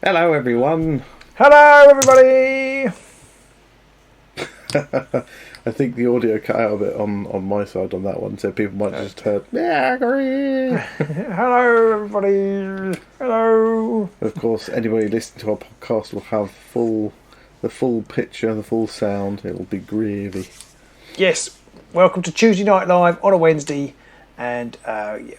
Hello, everyone. Hello, everybody. I think the audio cut out a bit on my side on that one, so people might have just heard, yeah, I agree. Hello, everybody. Hello. Of course, anybody listening to our podcast will have the full picture, the full sound. It'll be gravy. Yes. Welcome to Tuesday Night Live on a Wednesday. And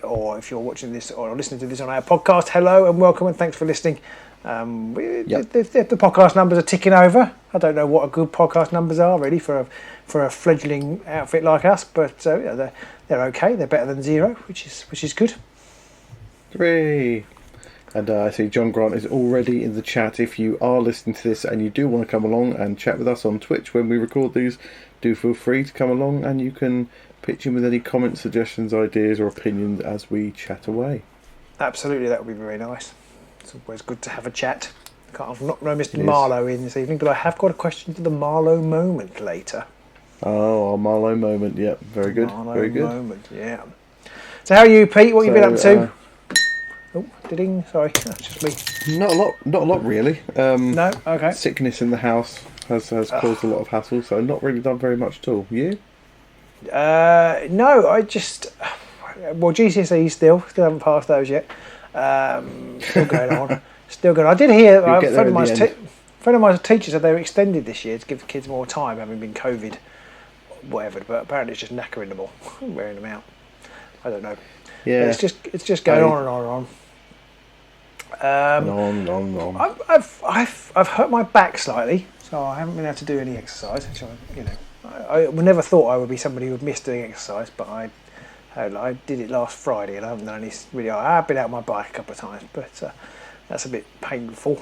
or if you're watching this or listening to this on our podcast, hello and welcome and thanks for listening. The podcast numbers are ticking over. I don't know what a good podcast numbers are really for a fledgling outfit like us, but they're okay. They're better than zero, which is good. Hooray! And I see John Grant is already in the chat. If you are listening to this and you do want to come along and chat with us on Twitch when we record these, do feel free to come along and you can pitch in with any comments, suggestions, ideas or opinions as we chat away. Absolutely, that would be very nice. It's always good to have a chat. I've not known Mr. Marlowe in this evening, but I have got a question for the Marlowe moment later. Oh, our Marlowe moment, yeah, very good. Marlowe very good. Moment, yeah. So how are you, Pete? What have you been up to? Oh, ding! Sorry, that's just me. Not a lot really. No, okay. Sickness in the house has caused a lot of hassle, so not really done very much at all. You? No, I just GCSEs still haven't passed those yet. Still going on. Still going on. I did hear a friend of mine's teacher said they were extended this year to give the kids more time, having been COVID, whatever. But apparently it's just knackering them all, wearing them out. I don't know. Yeah, but it's just going on and on and on. I've hurt my back slightly, so I haven't been able to do any exercise. Which I never thought I would be somebody who would miss doing exercise, but I did it last Friday and I haven't done any really. I have been out on my bike a couple of times, but that's a bit painful.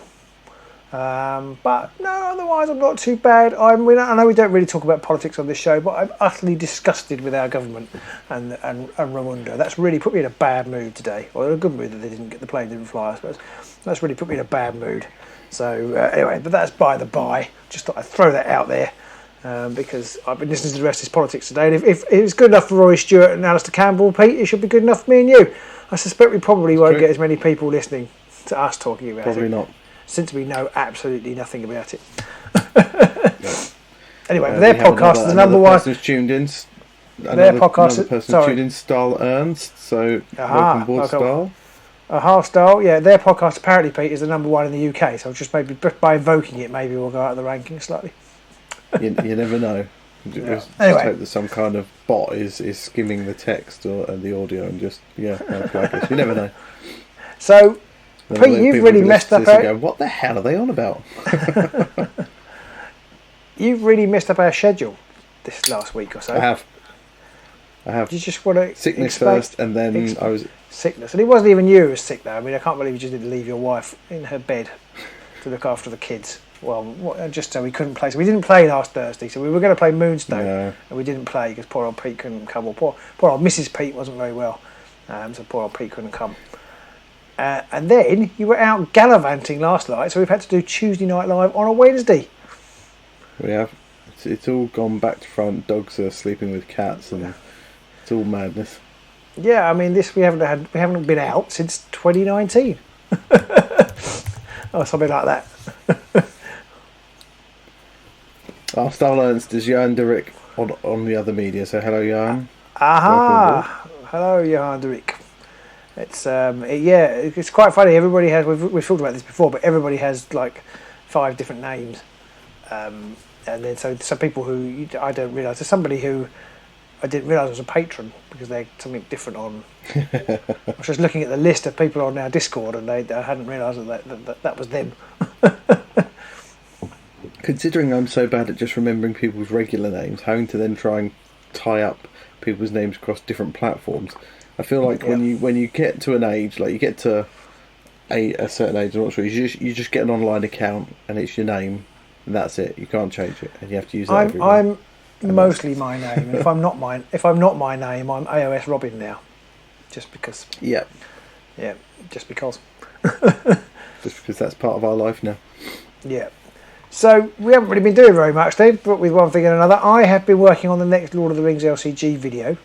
But no, otherwise I'm not too bad. I know we don't really talk about politics on this show, but I'm utterly disgusted with our government and Rwanda. That's really put me in a bad mood today. Well, a good mood that the plane didn't fly, I suppose. That's really put me in a bad mood. So anyway, but that's by the by. Just thought I'd throw that out there. Because I've been listening to the rest of his politics today, and if it's good enough for Rory Stewart and Alistair Campbell, Pete, it should be good enough for me and you. I suspect we probably won't get as many people listening to us talking about it. Probably not. Since we know absolutely nothing about it. Anyway, their podcast is the number one. Person's tuned in. Their podcast. Another person tuned in, Stahl Ernst. So welcome aboard, Stahl. Stahl. Yeah, their podcast apparently, Pete, is the number one in the UK. So just maybe by invoking it, maybe we'll go out of the rankings slightly. You never know. Just hope that some kind of bot is skimming the text or the audio and just flag us. You never know. So, Pete, you've really messed up. What the hell are they on about? You've really messed up our schedule this last week or so. I have. You just want to sickness first, and then I was sickness, and it wasn't even you who was sick though. I mean, I can't believe you just didn't leave your wife in her bed to look after the kids. Well, just so we couldn't play. So we didn't play last Thursday. So we were going to play Moonstone, and we didn't play because poor old Pete couldn't come. Or poor old Mrs. Pete wasn't very well, so poor old Pete couldn't come. And then you were out gallivanting last night, so we've had to do Tuesday Night Live on a Wednesday. We have. It's all gone back to front. Dogs are sleeping with cats, and it's all madness. Yeah, I mean, we haven't been out since 2019, or something like that. Our Stahl Ernst is Jan Derrick on the other media. So hello, Jan. Aha! Hello, Jan Derrick. It's quite funny. Everybody has. We've talked about this before, but everybody has like 5 different names, and then so some people who I don't realise. There's somebody who I didn't realise was a patron because they're something different on. I was just looking at the list of people on our Discord, and I hadn't realised that was them. Considering I'm so bad at just remembering people's regular names, having to then try and tie up people's names across different platforms, I feel like when you get to an age, like you get to a certain age, I'm not sure, you just get an online account and it's your name and that's it. You can't change it, and you have to use that. I'm mostly my name. If I'm not my name, I'm AOS Robin now, just because. Yeah, just because. Just because that's part of our life now. Yeah. So we haven't really been doing very much then, but with one thing and another. I have been working on the next Lord of the Rings LCG video.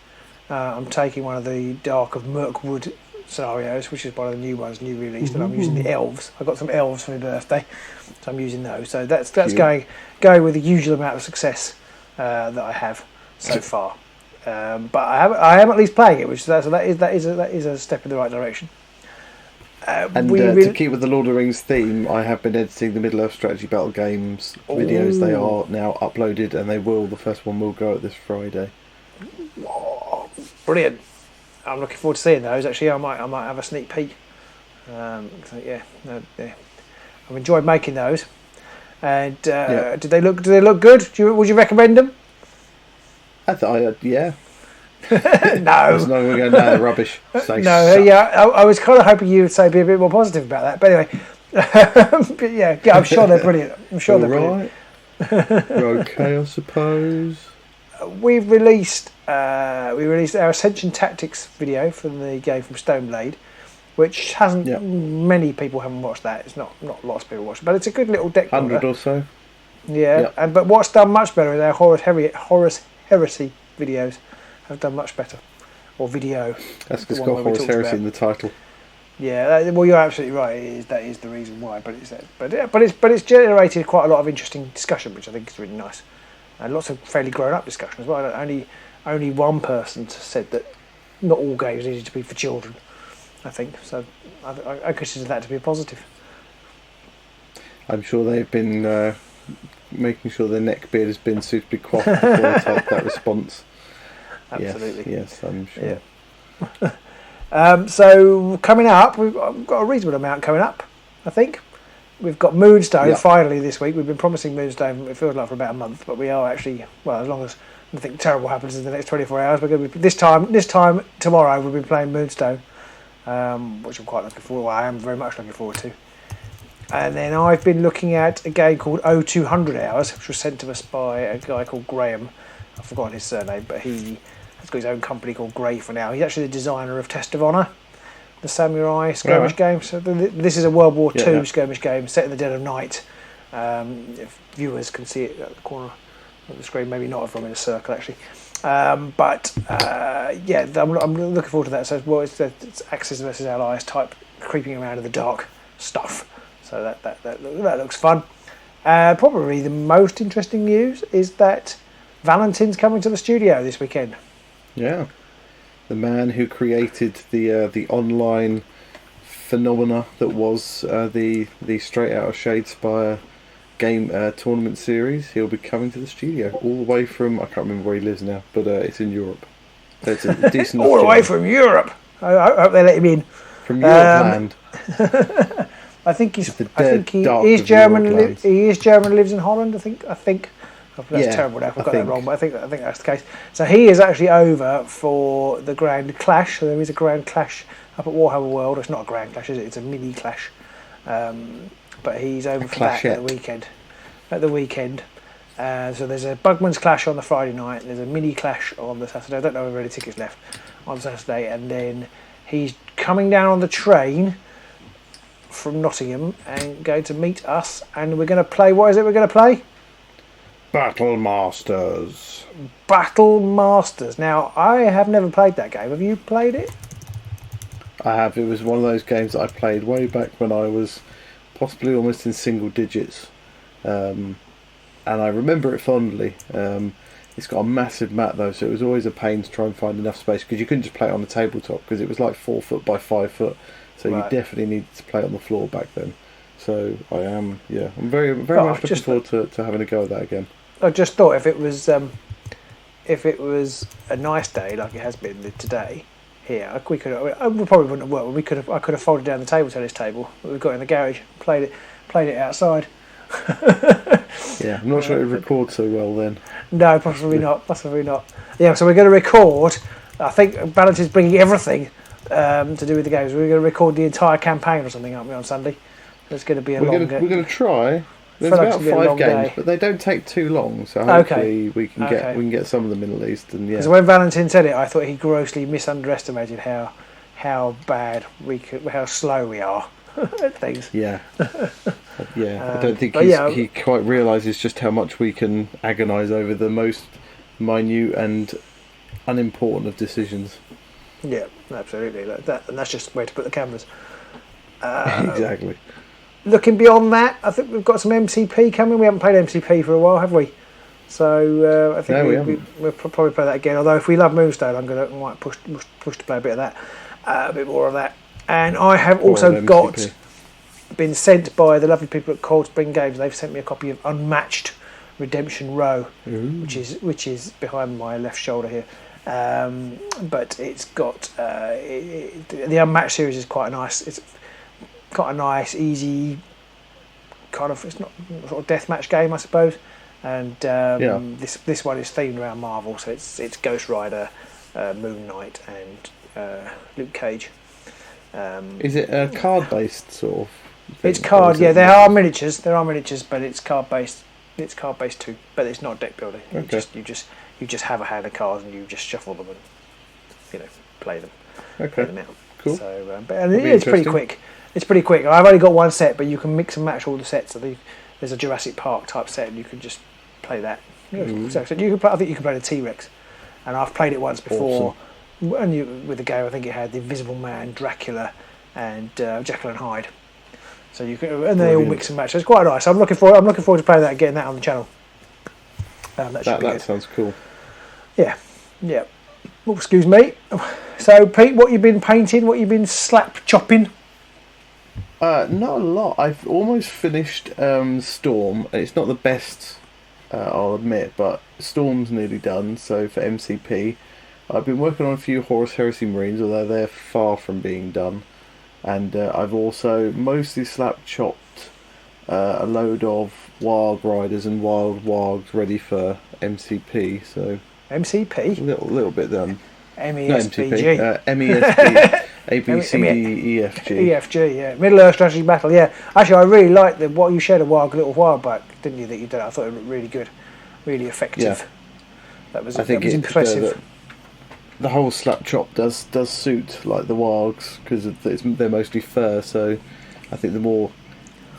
I'm taking one of the Dark of Mirkwood scenarios, which is one of the new ones, new released, and I'm using the elves. I got some elves for my birthday, so I'm using those. So that's going with the usual amount of success that I have so far. But I am at least playing it, which that is a step in the right direction. And to keep with the Lord of the Rings theme, I have been editing the Middle-earth strategy battle games videos. They are now uploaded, and the first one will go out this Friday. Oh, brilliant! I'm looking forward to seeing those. Actually, I might have a sneak peek. I've enjoyed making those. And do they look good? Would you recommend them? I thought, yeah. No. It's not going to go, no, rubbish. I was kind of hoping you would be a bit more positive about that. But anyway, but yeah, I'm sure they're brilliant. I'm sure they're brilliant. You're okay, I suppose. We released our Ascension Tactics video from the game from Stoneblade, which many people haven't watched that. It's not lots of people watched it, but it's a good little deck builder. 100 or so. Yeah, but what's done much better is our Horus Heresy videos have done much better. Or video. That's because it's got Horus Heresy in the title. Yeah, well, you're absolutely right. That is the reason why. But it's generated quite a lot of interesting discussion, which I think is really nice, and lots of fairly grown-up discussion as well. Only one person said that not all games needed to be for children. I think so. I consider that to be a positive. I'm sure they've been making sure their neck beard has been suitably coiffed before I type that response. Absolutely. Yes, I'm sure. Yeah. So coming up, we've got a reasonable amount coming up. I think we've got Moonstone finally this week. We've been promising Moonstone. It feels like for about a month, but we are actually as long as nothing terrible happens in the next 24 hours, we're going to be this time tomorrow. We'll be playing Moonstone, which I'm quite looking forward. Well, I am very much looking forward to. And then I've been looking at a game called 0200 Hours, which was sent to us by a guy called Graham. I've forgotten his surname, but he has got his own company called Grey for now. He's actually the designer of Test of Honour, the samurai skirmish game. So this is a World War II skirmish game set in the dead of night. If viewers can see it at the corner of the screen, maybe not if I'm in a circle actually. I'm looking forward to that. So it's Axis versus Allies type creeping around in the dark stuff. So that looks fun. Probably the most interesting news is that Valentin's coming to the studio this weekend. Yeah, the man who created the online phenomena that was the Straight Outta Shadespire game tournament series. He'll be coming to the studio all the way from, I can't remember where he lives now, but it's in Europe. So it's a decent all the way from Europe. I hope they let him in. From Europe land. I think he is German. He is German. Lives in Holland. I think. That's terrible. Now, if I've got that wrong, but I think that's the case. So he is actually over for the Grand Clash. So there is a Grand Clash up at Warhammer World. It's not a Grand Clash, is it? It's a mini clash. But he's over for that at the weekend. So there's a Bugman's Clash on the Friday night. There's a mini clash on the Saturday. I don't know if there are any tickets left on Saturday. And then he's coming down on the train from Nottingham and going to meet us, and we're going to play. What is it we're going to play? Battle Masters. Now, I have never played that game. Have you played it? I have. It was one of those games that I played way back when I was possibly almost in single digits, and I remember it fondly. It's got a massive map though, so it was always a pain to try and find enough space, because you couldn't just play it on the tabletop because it was like 4 foot by 5 foot. So you definitely needed to play it on the floor back then. So I'm very much looking forward to having a go at that again. I just thought if it was a nice day like it has been today here, we could. We probably wouldn't have worked. I could have folded down the table tennis table that we've got in the garage, played it outside. Yeah, I'm not sure it would record so well then. No, possibly not. Yeah, so we're going to record. I think Valentin's bringing everything to do with the games. We're going to record the entire campaign or something, aren't we, on Sunday? It's going to be We're going to try. There's about 5 games, but they don't take too long, so hopefully we can get some of them in at least. And because when Valentin said it, I thought he grossly misunderestimated how slow we are at things. Yeah, I don't think he quite realises just how much we can agonise over the most minute and unimportant of decisions. Yeah, absolutely. Like that, and that's just the way to put the cameras. Exactly. Looking beyond that, I think we've got some MCP coming. We haven't played MCP for a while, have we? So I think we'll probably play that again. Although if we love Moonstone, I might push to play a bit of that, a bit more of that. And I have also been sent by the lovely people at Cold Spring Games. They've sent me a copy of Unmatched Redemption Row, which is behind my left shoulder here. But it's got the Unmatched series is quite nice. It's quite a nice, easy kind of. It's not sort of deathmatch game, I suppose. And this one is themed around Marvel, so it's Ghost Rider, Moon Knight, and Luke Cage. Is it a card-based sort of thing? It's card, yeah. There are miniatures, but it's card-based. It's card-based too, but it's not deck building. Okay. You just have a hand of cards and you just shuffle them and play them. Okay. Play them out. Cool. So, it's pretty quick. It's pretty quick. I've only got one set, but you can mix and match all the sets. So there's a Jurassic Park type set, and you can just play that. So you can play. I think you can play the T-Rex, and I've played it once before. Awesome. And with the game, I think it had the Invisible Man, Dracula, and Jekyll and Hyde. So you can, and they all mix and match. So it's quite nice. I'm looking forward to playing that and getting that on the channel. That sounds cool. Yeah. Oh, excuse me. So Pete, what you been painting? What you been slap chopping? Not a lot. I've almost finished Storm. It's not the best, I'll admit, but Storm's nearly done. So for MCP, I've been working on a few Horus Heresy Marines, although they're far from being done. And I've also mostly slap chopped a load of Wild Riders and Wild Wargs ready for MCP. So MCP, little bit done. MESBG. MESB. A, B, C, D, E, F, G. EFG, yeah. Middle Earth Strategy Battle, yeah. Actually, I really liked what you shared a little while back, didn't you, that you did? I thought it looked really good, really effective. Yeah. That was impressive. The whole slap chop does suit like the wargs because they're mostly fur, so I think the more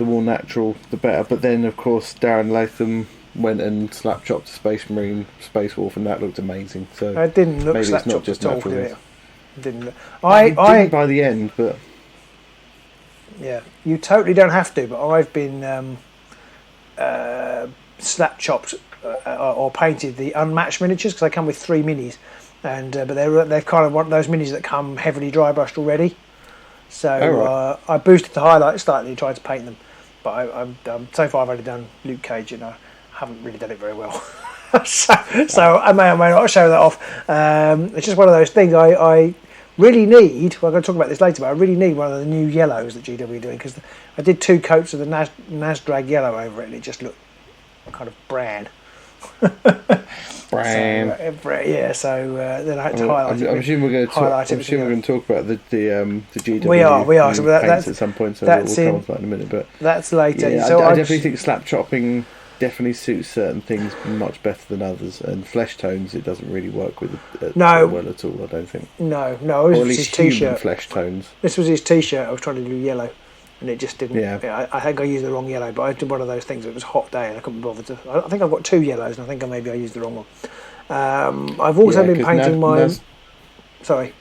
natural the better. But then of course Darren Latham went and slap chopped a Space Marine, Space Wolf, and that looked amazing. So it didn't look slap chopped at all, did it? Didn't. I didn't by the end, but yeah, you totally don't have to. But I've been slap chopped or painted the Unmatched miniatures because they come with 3 minis. And but they're kind of one of those minis that come heavily dry brushed already. So I boosted the highlights slightly and tried to paint them, but I'm so far I've only done Luke Cage and I haven't really done it very well. so I may or may not show that off. It's just one of those things I really need. Well, I'm going to talk about this later, but I really need one of the new yellows that GW are doing because I did 2 coats of the Nasdrag yellow over it and it just looked kind of bran. Brand. So then I had to highlight it. I'm assuming we're going to talk about the GW. We are. So that's at some point. So that's we'll come on to that in a minute. But that's later. Yeah, so I definitely think slap chopping definitely suits certain things much better than others, and flesh tones it doesn't really work with well at all. I don't think. No. Or at least his T-shirt. Flesh tones. This was his T-shirt. I was trying to do yellow. And it just didn't. Yeah. I think I used the wrong yellow, but I did one of those things. It was a hot day, and I couldn't be bothered to. I think I've got 2 yellows, and I think maybe I used the wrong one. I've also been painting my. Sorry.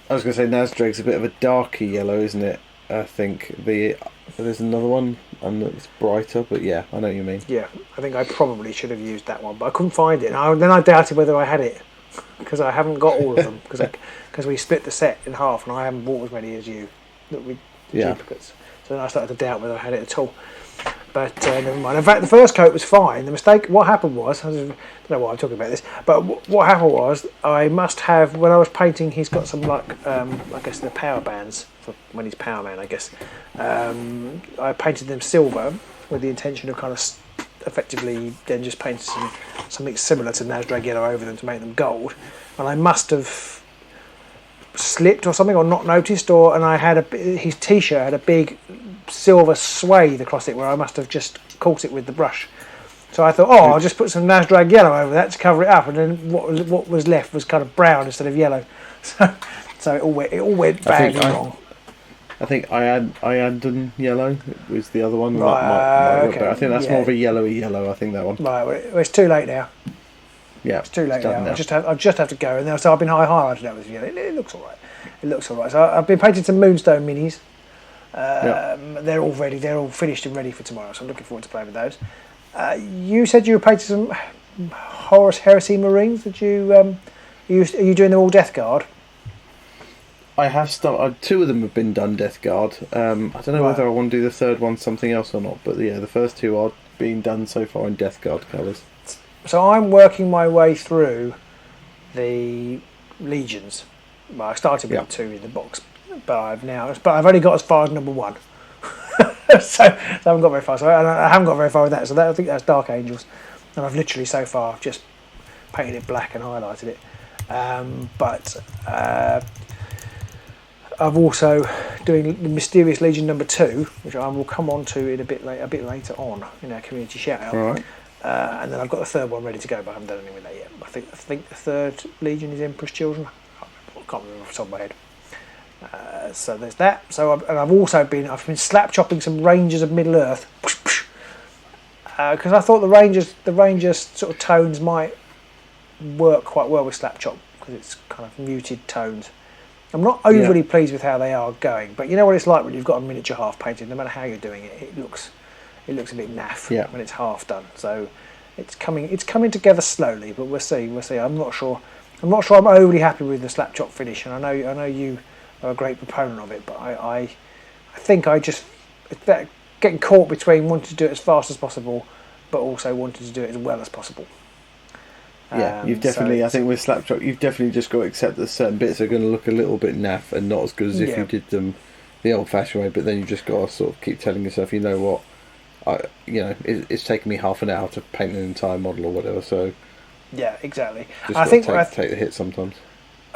I was going to say Nasdrag's a bit of a darker yellow, isn't it? I think there's another one, and it's brighter. But yeah, I know what you mean. Yeah, I think I probably should have used that one, but I couldn't find it. And then I doubted whether I had it because I haven't got all of them because we split the set in half, and I haven't bought as many as you. Duplicates. So then I started to doubt whether I had it at all. But never mind. In fact, the first coat was fine. The mistake, what happened was, I don't know why I'm talking about this, but what happened was, I must have, when I was painting, he's got some I guess the power bands, for when he's Power Man, I guess. I painted them silver with the intention of kind of effectively then just painting something similar to Nasdrag yellow over them to make them gold. And I must have slipped or something, or not noticed, and I had his T-shirt had a big silver swathe across it where I must have just caught it with the brush. So I thought, I'll just put some Nasdrag yellow over that to cover it up, and then what was left was kind of brown instead of yellow. So it all went badly wrong. I think Iandan yellow was the other one. Right, okay. I think that's more of a yellowy yellow. I think that one. Right, well, it's too late now. Yeah, it's too late done now. now. I just have to go, and so I've been highlighting that with you. It looks all right. It looks all right. So I've been painting some Moonstone minis. They're all ready. They're all finished and ready for tomorrow. So I'm looking forward to playing with those. You said you were painting some Horus Heresy Marines. Did you? Are you doing them all Death Guard? I have started. Two of them have been done Death Guard. I don't know whether I want to do the third one something else or not, but yeah, the first two are being done so far in Death Guard colours. So I'm working my way through the Legions. Well, I started with 2 in the box, but I've only got as far as number 1. so I haven't got very far. So I haven't got very far with that. So I think that's Dark Angels, and I've literally so far just painted it black and highlighted it. But I'm also doing the Mysterious Legion number 2, which I will come on to in a bit later on in our community shout out. All right. And then I've got the third one ready to go, but I haven't done anything with that yet. I think the third Legion is Emperor's Children. I can't remember off the top of my head. So there's that. I've been slap chopping some Rangers of Middle Earth because I thought the Rangers sort of tones might work quite well with slap chop because it's kind of muted tones. I'm not overly pleased with how they are going, but you know what it's like when you've got a miniature half painted. No matter how you're doing it, it looks a bit naff when it's half done. So it's coming together slowly, but we'll see. I'm not sure I'm overly happy with the slap chop finish, and I know you are a great proponent of it, but I think it's that getting caught between wanting to do it as fast as possible, but also wanting to do it as well as possible. Yeah, you've definitely. I think with Slapshot, you've definitely just got to accept that certain bits are going to look a little bit naff and not as good as if you did them the old-fashioned way. But then you just got to sort of keep telling yourself, you know what, it's taken me half an hour to paint an entire model or whatever. So yeah, exactly. Just I think take the hit sometimes.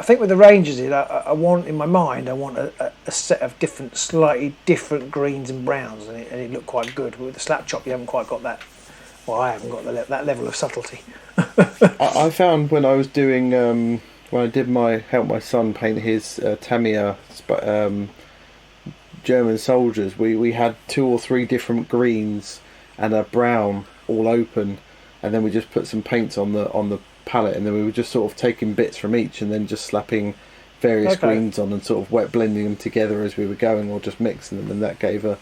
I think with the Rangers, I want in my mind, a set of slightly different greens and browns, and it looked quite good. With the slap chop, you haven't quite got that. Well, I haven't got that level of subtlety. I found when I was doing when I did help my son paint his Tamiya German soldiers, we had 2 or 3 different greens and a brown all open, and then we just put some paints on the palette, and then we were just sort of taking bits from each and then just slapping various greens on and sort of wet blending them together as we were going, or just mixing them, and that gave a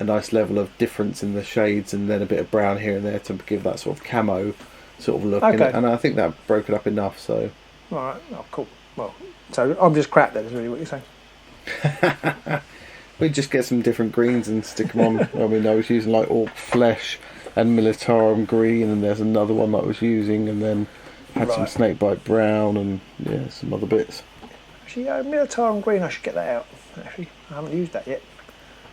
nice level of difference in the shades, and then a bit of brown here and there to give that sort of camo sort of look. And I think that broke it up enough. So alright, cool. Well, so I'm just crap then, is really what you're saying. We just get some different greens and stick them on. I mean, I was using like Orc Flesh and Militarum Green, and there's another one that I was using, and then had some Snakebite Brown and some other bits. Actually, Militarum Green, I should get that out. Actually, I haven't used that yet.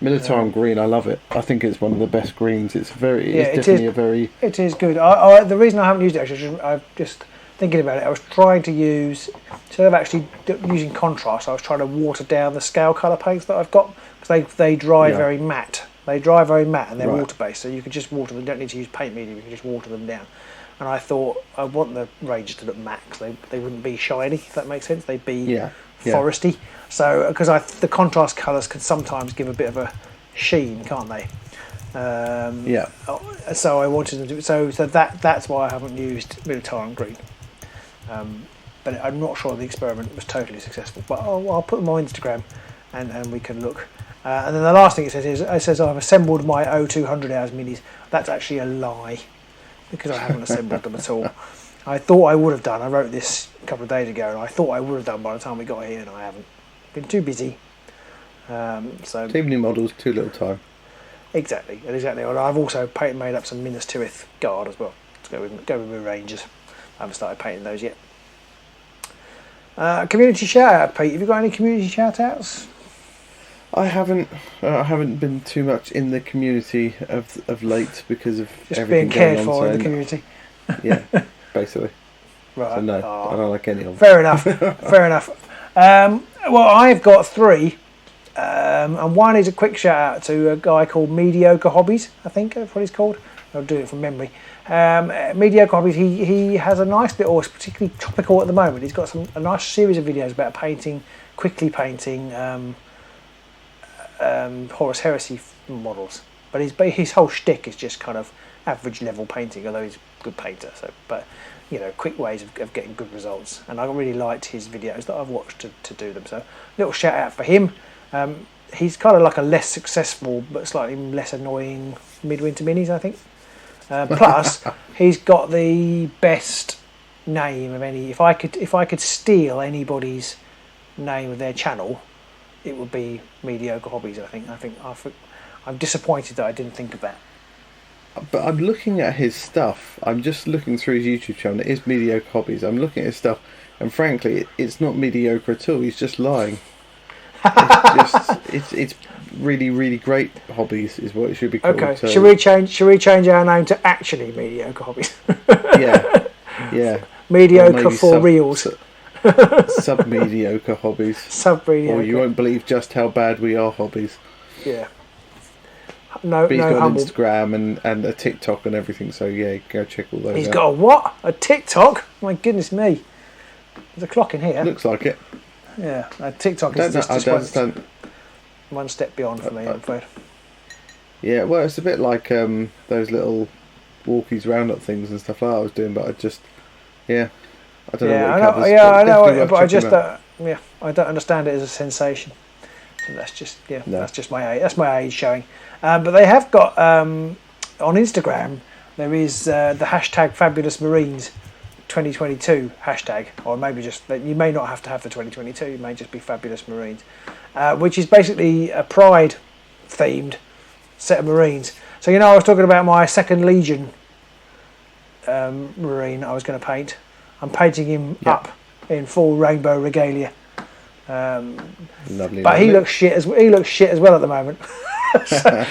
Militarum Green, I love it. I think it's one of the best greens. It's definitely a very. It is good. The reason I haven't used it actually, I'm just thinking about it. I was trying to use, instead of actually using contrast, I was trying to water down the scale colour paints that I've got, because they dry very matte. They dry very matte, and they're water based, so you can just water them. You don't need to use paint medium. You can just water them down. And I thought I want the Rangers to look matte, because they wouldn't be shiny, if that makes sense. They'd be foresty. So because the contrast colours can sometimes give a bit of a sheen, can't they? So I wanted to do so that's why I haven't used Militarum Green. But I'm not sure the experiment was totally successful. But I'll put them on Instagram, and we can look. And then the last thing it says I've assembled my 0200 hours minis. That's actually a lie, because I haven't assembled them at all. I thought I would have done. I wrote this a couple of days ago, and I thought I would have done by the time we got here, and I haven't. Been too busy. So too many models, too little time. Exactly. And I've also made up some Minas Tirith Guard as well to go with my Rangers. I haven't started painting those yet. Community shout out, Pete. Have you got any community shout outs? I haven't been too much in the community of late because of just everything being cared going for on, in the community. Yeah, basically. Right. So no, I don't like any of them. Fair enough. Fair enough. Well, I've got 3, and one is a quick shout out to a guy called Mediocre Hobbies. I think that's what he's called. I'll do it from memory. Mediocre Hobbies. He has a nice little, it's particularly topical at the moment. He's got a nice series of videos about quickly painting Horus Heresy models. But his whole shtick is just kind of average level painting, although he's a good painter. So, but quick ways of getting good results. And I really liked his videos that I've watched to do them. So little shout out for him. He's kind of like a less successful but slightly less annoying Midwinter Minis, I think. Plus, he's got the best name of any. If I could steal anybody's name of their channel, it would be Mediocre Hobbies. I'm disappointed that I didn't think of that. But I'm looking at his stuff. I'm just looking through his YouTube channel. It is Mediocre Hobbies. I'm looking at his stuff, and frankly, it's not mediocre at all. He's just lying. It's really, really great hobbies is what it should be called. Okay, so. Should we change our name to actually Mediocre Hobbies? yeah. Mediocre for reals. Sub-mediocre hobbies. Sub-mediocre. Or you won't believe just how bad we are hobbies. Yeah. But he's got an Instagram and a TikTok and everything, so yeah, go check all those out. He's got a what? A TikTok? My goodness me. There's a clock in here. Looks like it. Yeah, TikTok is just one step beyond for me, I'm afraid. Yeah, well, it's a bit like those little walkies roundup things and stuff like that I was doing, but I don't know what it covers. Yeah, I know, but I just I don't understand it as a sensation. So that's just that's just my age. That's my age showing. But they have got on Instagram. There is the hashtag Fabulous Marines 2022 hashtag, or maybe just you may not have to have the 2022. It may just be Fabulous Marines, which is basically a Pride themed set of Marines. So I was talking about my 2nd Legion Marine I was going to paint. I'm painting him up in full rainbow regalia. Lovely. But he looks shit as well at the moment. So,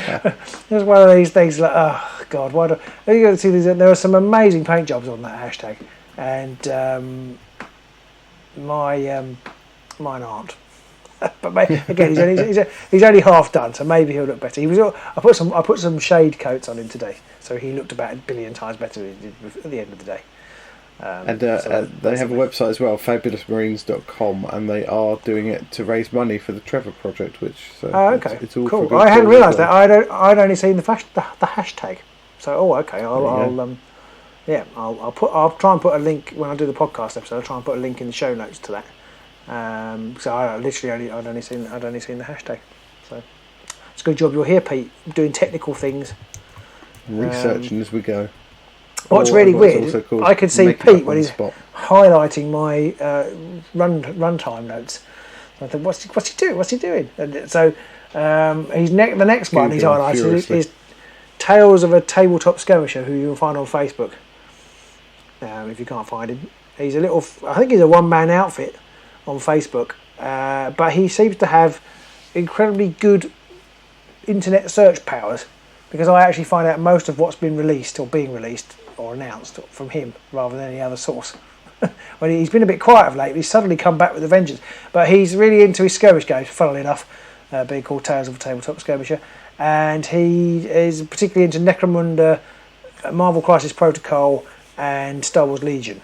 it's one of these things like, oh god, why do you got to see these? There are some amazing paint jobs on that hashtag, and mine aren't. But again, he's only half done, so maybe he'll look better. I put some shade coats on him today, so he looked about a billion times better than he did at the end of the day. They have a website as well, fabulousmarines.com, and they are doing it to raise money for the Trevor project, which it's all cool. I hadn't realised that. I'd only seen the hashtag. So okay, I'll try and put a link when I do the podcast episode. I'll try and put a link in the show notes to that. So I'd only seen the hashtag. So it's a good job you're here, Pete, doing technical things, researching as we go. What's really weird, I can see Pete when he's highlighting my runtime notes. I thought, what's he doing? What's he doing? And so the next one he's highlighted is Tales of a Tabletop Skirmisher, who you'll find on Facebook. If you can't find him, I think he's a one-man outfit on Facebook, but he seems to have incredibly good internet search powers, because I actually find out most of what's been released or being released or announced from him rather than any other source. Well, he's been a bit quiet of late, but he's suddenly come back with a vengeance. But he's really into his skirmish games, funnily enough, being called Tales of a Tabletop Skirmisher. And he is particularly into Necromunda, Marvel Crisis Protocol, and Star Wars Legion.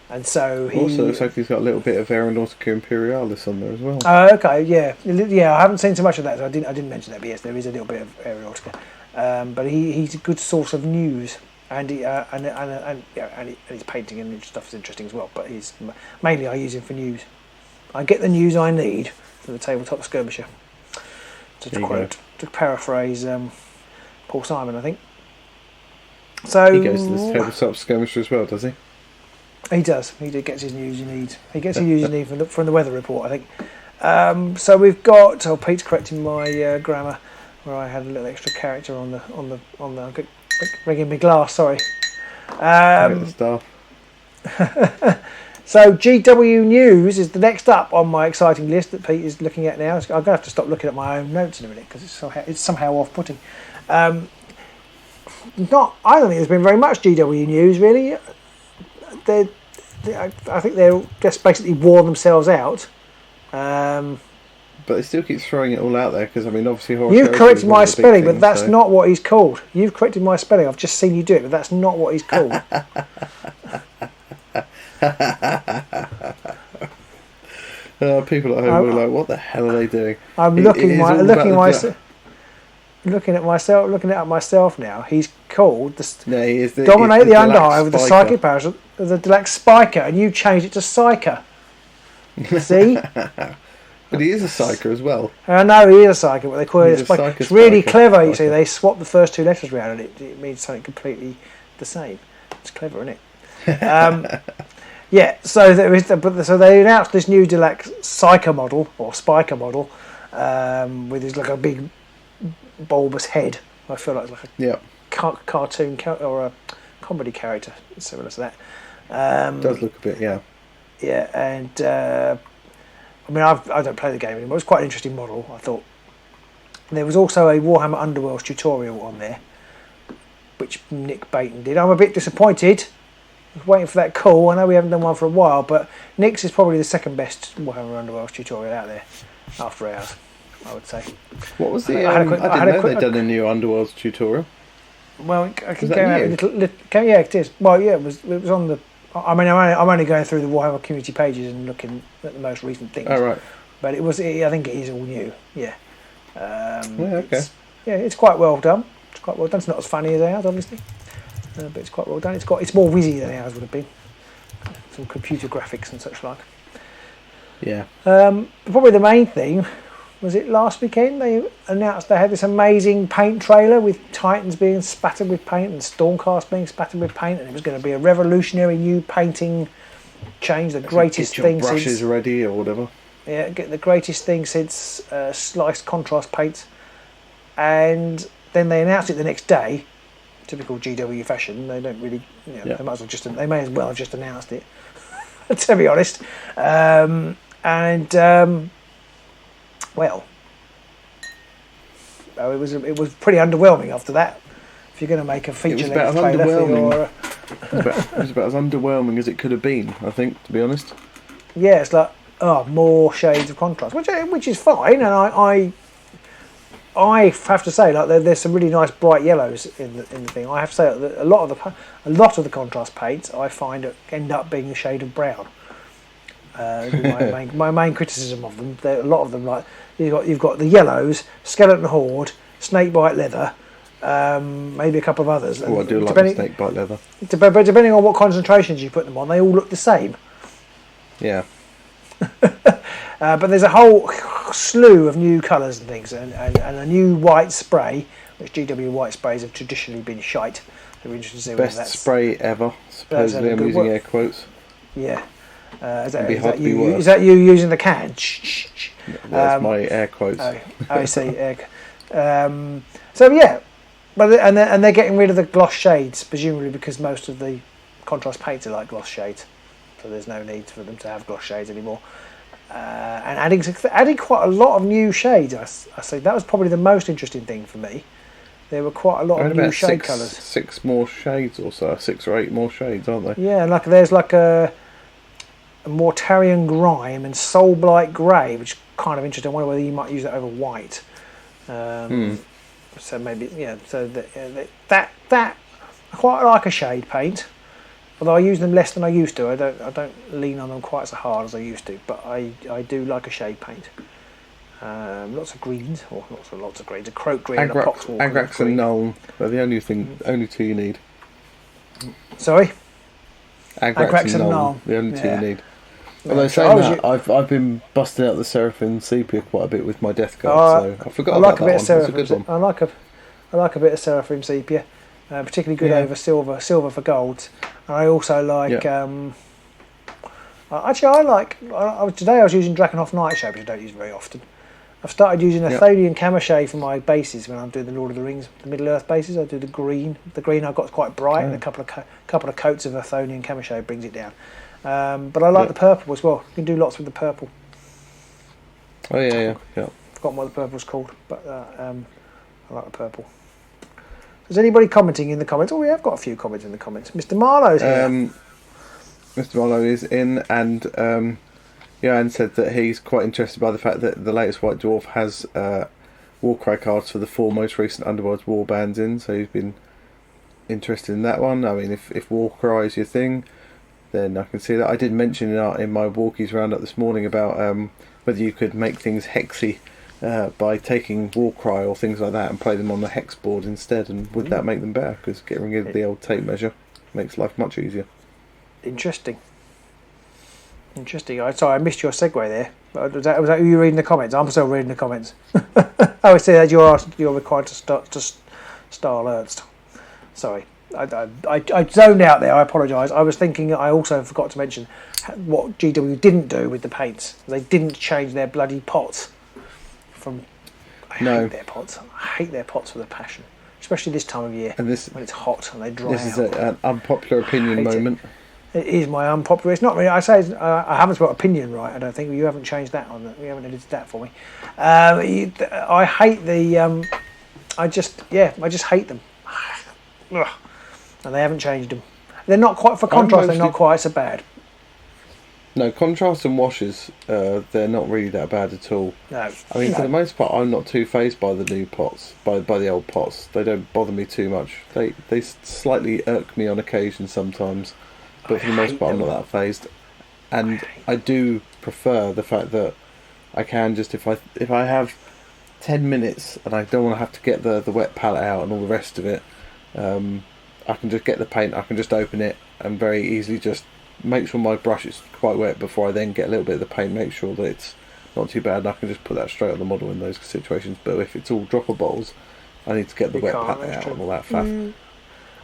And so he also looks like he's got a little bit of Aeronautica Imperialis on there as well. Okay, yeah. I haven't seen so much of that, so I didn't mention that. But yes, there is a little bit of Aeronautica. But he's a good source of news. And his painting and stuff is interesting as well. But mainly I use him for news. I get the news I need for the Tabletop Skirmisher. To paraphrase Paul Simon, I think. So he goes to the Tabletop Skirmisher as well, does he? He does. He gets his news you need. He gets his news you need from the weather report, I think. So we've got. Oh, Pete's correcting my grammar, where I had a little extra character on the. Ringing me glass, sorry. Stuff. So GW News is the next up on my exciting list that Pete is looking at now. I'm going to have to stop looking at my own notes in a minute because it's somehow off-putting. I don't think there's been very much GW News really. I think they're just basically wore themselves out. But they still keep throwing it all out there because, obviously... You've corrected my spelling, but that's not what he's called. You've corrected my spelling. I've just seen you do it, but that's not what he's called. People at home were like, what the hell are they doing? I'm looking at myself now. He's called Dominate the Underhive with the Psychic Parasite. the deluxe Spiker, and you changed it to Psyker. See? But he is a psyker as well. I know he is a Psyker, but they call it a Spiker. Psyker, It's really Spiker, clever. You Spiker. see, they swap the first two letters around, and it means something completely the same. It's clever, isn't it? Yeah. So so they announced this new deluxe Psyker model or Spiker model with his like a big bulbous head. I feel like it's like a cartoon or a comedy character similar to that. Does look a bit, yeah. Yeah, and I mean, I don't play the game anymore. It's quite an interesting model, I thought. There was also a Warhammer Underworlds tutorial on there, which Nick Baton did. I'm a bit disappointed. I was waiting for that call. I know we haven't done one for a while, but Nick's is probably the second best Warhammer Underworlds tutorial out there after ours, I would say. What was the... I didn't know they'd done a new Underworlds tutorial. Well, I can Was go that out new? yeah, it is. Well, yeah, it was on the... I mean, I'm only going through the Warhammer community pages and looking at the most recent things. Oh, right. But I think it is all new. Yeah. Okay. It's quite well done. It's quite well done. It's not as funny as ours, obviously, but it's quite well done. It's more whizzy than ours would have been. Some computer graphics and such like. Yeah. Probably the main thing was it last weekend they announced they had this amazing paint trailer with Titans being spattered with paint and Stormcast being spattered with paint, and it was going to be a revolutionary new painting change, the greatest thing brushes since ready or whatever. Yeah, get the greatest thing since sliced contrast paints. And then they announced it the next day, typical GW fashion. They don't really, they may as well have just announced it, to be honest. Well, it was pretty underwhelming after that. If you're going to make a feature-length trailer for your... It was about as underwhelming as it could have been, I think, to be honest. Yeah, it's like, more shades of contrast, which is fine, and I have to say, like there's some really nice bright yellows in the thing. I have to say that a lot of the contrast paints I find end up being a shade of brown. My main criticism of them, a lot of them, like you've got the yellows, Skeleton Horde, Snakebite Leather, maybe a couple of others. Oh, I do like the Snakebite Leather. But depending on what concentrations you put them on, they all look the same. Yeah. But there's a whole slew of new colours and things, and a new white spray, which GW white sprays have traditionally been shite. So we're interested to see Best spray ever. Supposedly, I'm using air quotes. Yeah. Is Worse. that you using the can? That's my air quotes. I see. So yeah, and they're getting rid of the gloss shades, presumably because most of the contrast paints are like gloss shades, so there's no need for them to have gloss shades anymore. And adding quite a lot of new shades. I say that was probably the most interesting thing for me. There were quite a lot of new shade colours. 6 more shades or so, 6 or 8 more shades, aren't they? Yeah, like there's like a Mortarian Grime and Soulblight Grey, which is kind of interesting. I wonder whether you might use that over white. So maybe So that I quite like a shade paint. Although I use them less than I used to, I don't lean on them quite so hard as I used to. But I do like a shade paint. Lots of greens, or lots of greens. A Croak green, and a Poxwalker. Agrax and Null are the only two you need. Sorry. Agrax and Null, the only two you need. Although saying that, I've been busting out the Seraphim Sepia quite a bit with my Death Guard, so I forgot about that one. It's a good one. I like a bit of Seraphim Sepia, particularly good over silver for gold. And I also like. Today I was using Drakenhof Nightshade, which I don't use very often. I've started using Athonian Camouflage for my bases when I'm doing the Lord of the Rings, the Middle Earth bases. I do the green. The green I've got is quite bright, and a couple of coats of Athonian Camouflage brings it down. But I like the purple as well. You can do lots with the purple. Oh yeah. Forgotten what the purple's called, but I like the purple. Is anybody commenting in the comments? Oh, we have got a few comments in the comments. Mr. Marlowe's here. Mr. Marlowe is in, and Johan said that he's quite interested by the fact that the latest White Dwarf has Warcry cards for the 4 most recent Underworld's war bands in, so he's been interested in that one. I mean, if Warcry is your thing, then I can see that. I did mention in my walkies roundup this morning about whether you could make things hexy by taking Warcry or things like that and play them on the hex board instead, and would that make them better? Because getting rid of the old tape measure makes life much easier. Interesting. Sorry, I missed your segue there. Was that you reading the comments? I'm still reading the comments. Oh, I see that you're required to start alerts. Sorry, I zoned out there. I apologise. I was thinking. I also forgot to mention what GW didn't do with the paints. They didn't change their bloody pots. I hate their pots. I hate their pots with a passion, especially this time of year when it's hot and they dry out. This is an unpopular opinion moment. It is my unpopular. It's not really. I say I haven't spelled opinion right. I don't think you haven't changed that on. You haven't edited that for me. I hate the. I just hate them. Ugh. And they haven't changed them. They're not quite for contrast. They're not quite so bad. No, contrast and washes. They're not really that bad at all. No. I mean, for the most part, I'm not too fazed by the new pots, by the old pots. They don't bother me too much. They slightly irk me on occasion sometimes. But for the most part, I'm not that phased, and I do prefer the fact that I can just if I have 10 minutes and I don't want to have to get the wet palette out and all the rest of it, I can just get the paint. I can just open it and very easily just make sure my brush is quite wet before I then get a little bit of the paint. Make sure that it's not too bad, and I can just put that straight on the model in those situations. But if it's all dropper bottles, I need to get the wet palette out and all that faff. I mean,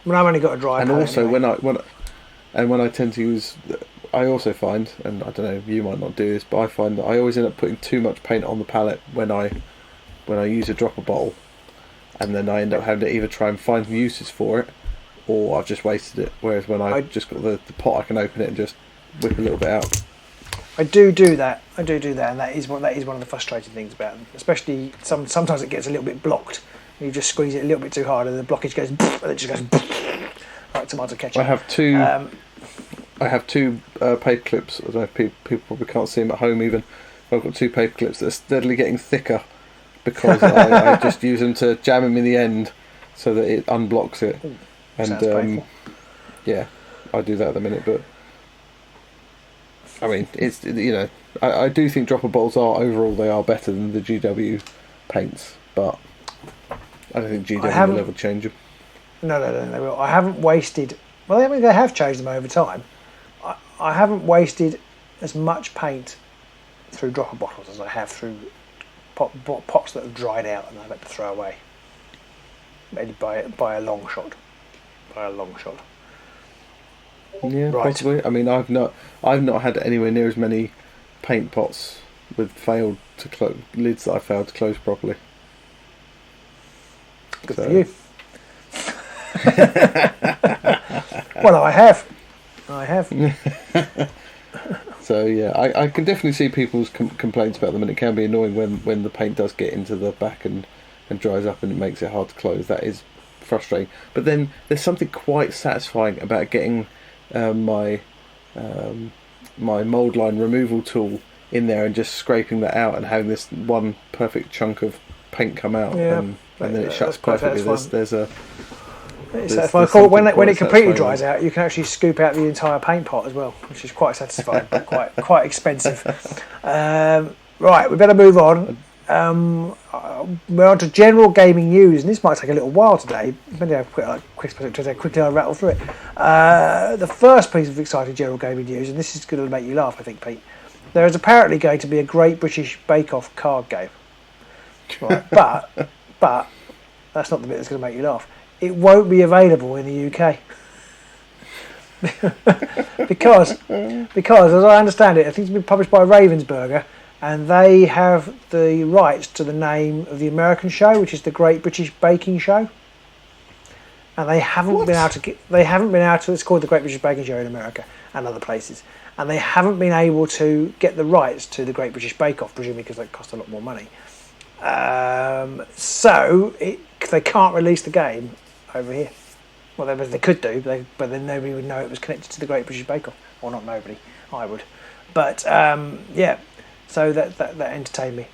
I've only got a dry. And palette also anyway. when I tend to use, I also find, and I don't know, you might not do this, but I find that I always end up putting too much paint on the palette when I use a dropper bottle, and then I end up having to either try and find uses for it, or I've just wasted it. Whereas when I've just got the pot, I can open it and just whip a little bit out. I do that, and that is one of the frustrating things about them. Especially sometimes it gets a little bit blocked. You just squeeze it a little bit too hard, and the blockage goes, and it just goes like tomato ketchup. I have two paper clips. I don't know if people probably can't see them at home even. I've got two paper clips that are steadily getting thicker because I just use them to jam them in the end so that it unblocks it. Ooh, and yeah, I do that at the minute. But I mean, it's I do think dropper bottles are overall they are better than the GW paints, but I don't think GW will ever change them. No, they will. I haven't wasted. Well, I mean, they have changed them over time. I haven't wasted as much paint through dropper bottles as I have through pots that have dried out and I've had to throw away. Maybe by a long shot. Yeah, right. Possibly. I mean, I've not had anywhere near as many paint pots with lids that I failed to close properly. Good for you. Well, I have. So yeah, I can definitely see people's complaints about them, and it can be annoying when the paint does get into the back and dries up and it makes it hard to close. That is frustrating. But then there's something quite satisfying about getting my mould line removal tool in there and just scraping that out and having this one perfect chunk of paint come out, and then it shuts perfectly. When it completely dries out, you can actually scoop out the entire paint pot as well, which is quite satisfying, but quite expensive. Right, we better move on. We're on to general gaming news, and this might take a little while today. Maybe I'll quickly rattle through it. The first piece of exciting general gaming news, and this is going to make you laugh, I think, Pete. There is apparently going to be a Great British Bake Off card game. Right, but that's not the bit that's going to make you laugh. It won't be available in the UK. because as I understand it, I think it's been published by Ravensburger, and they have the rights to the name of the American show, which is the Great British Baking Show. And they haven't been able to. It's called the Great British Baking Show in America and other places, and they haven't been able to get the rights to the Great British Bake Off, presumably because that cost a lot more money. So they can't release the game over here. Well, they could do, but then nobody would know it was connected to the Great British Bake Off. Well, not nobody. I would. But yeah. So that entertained me.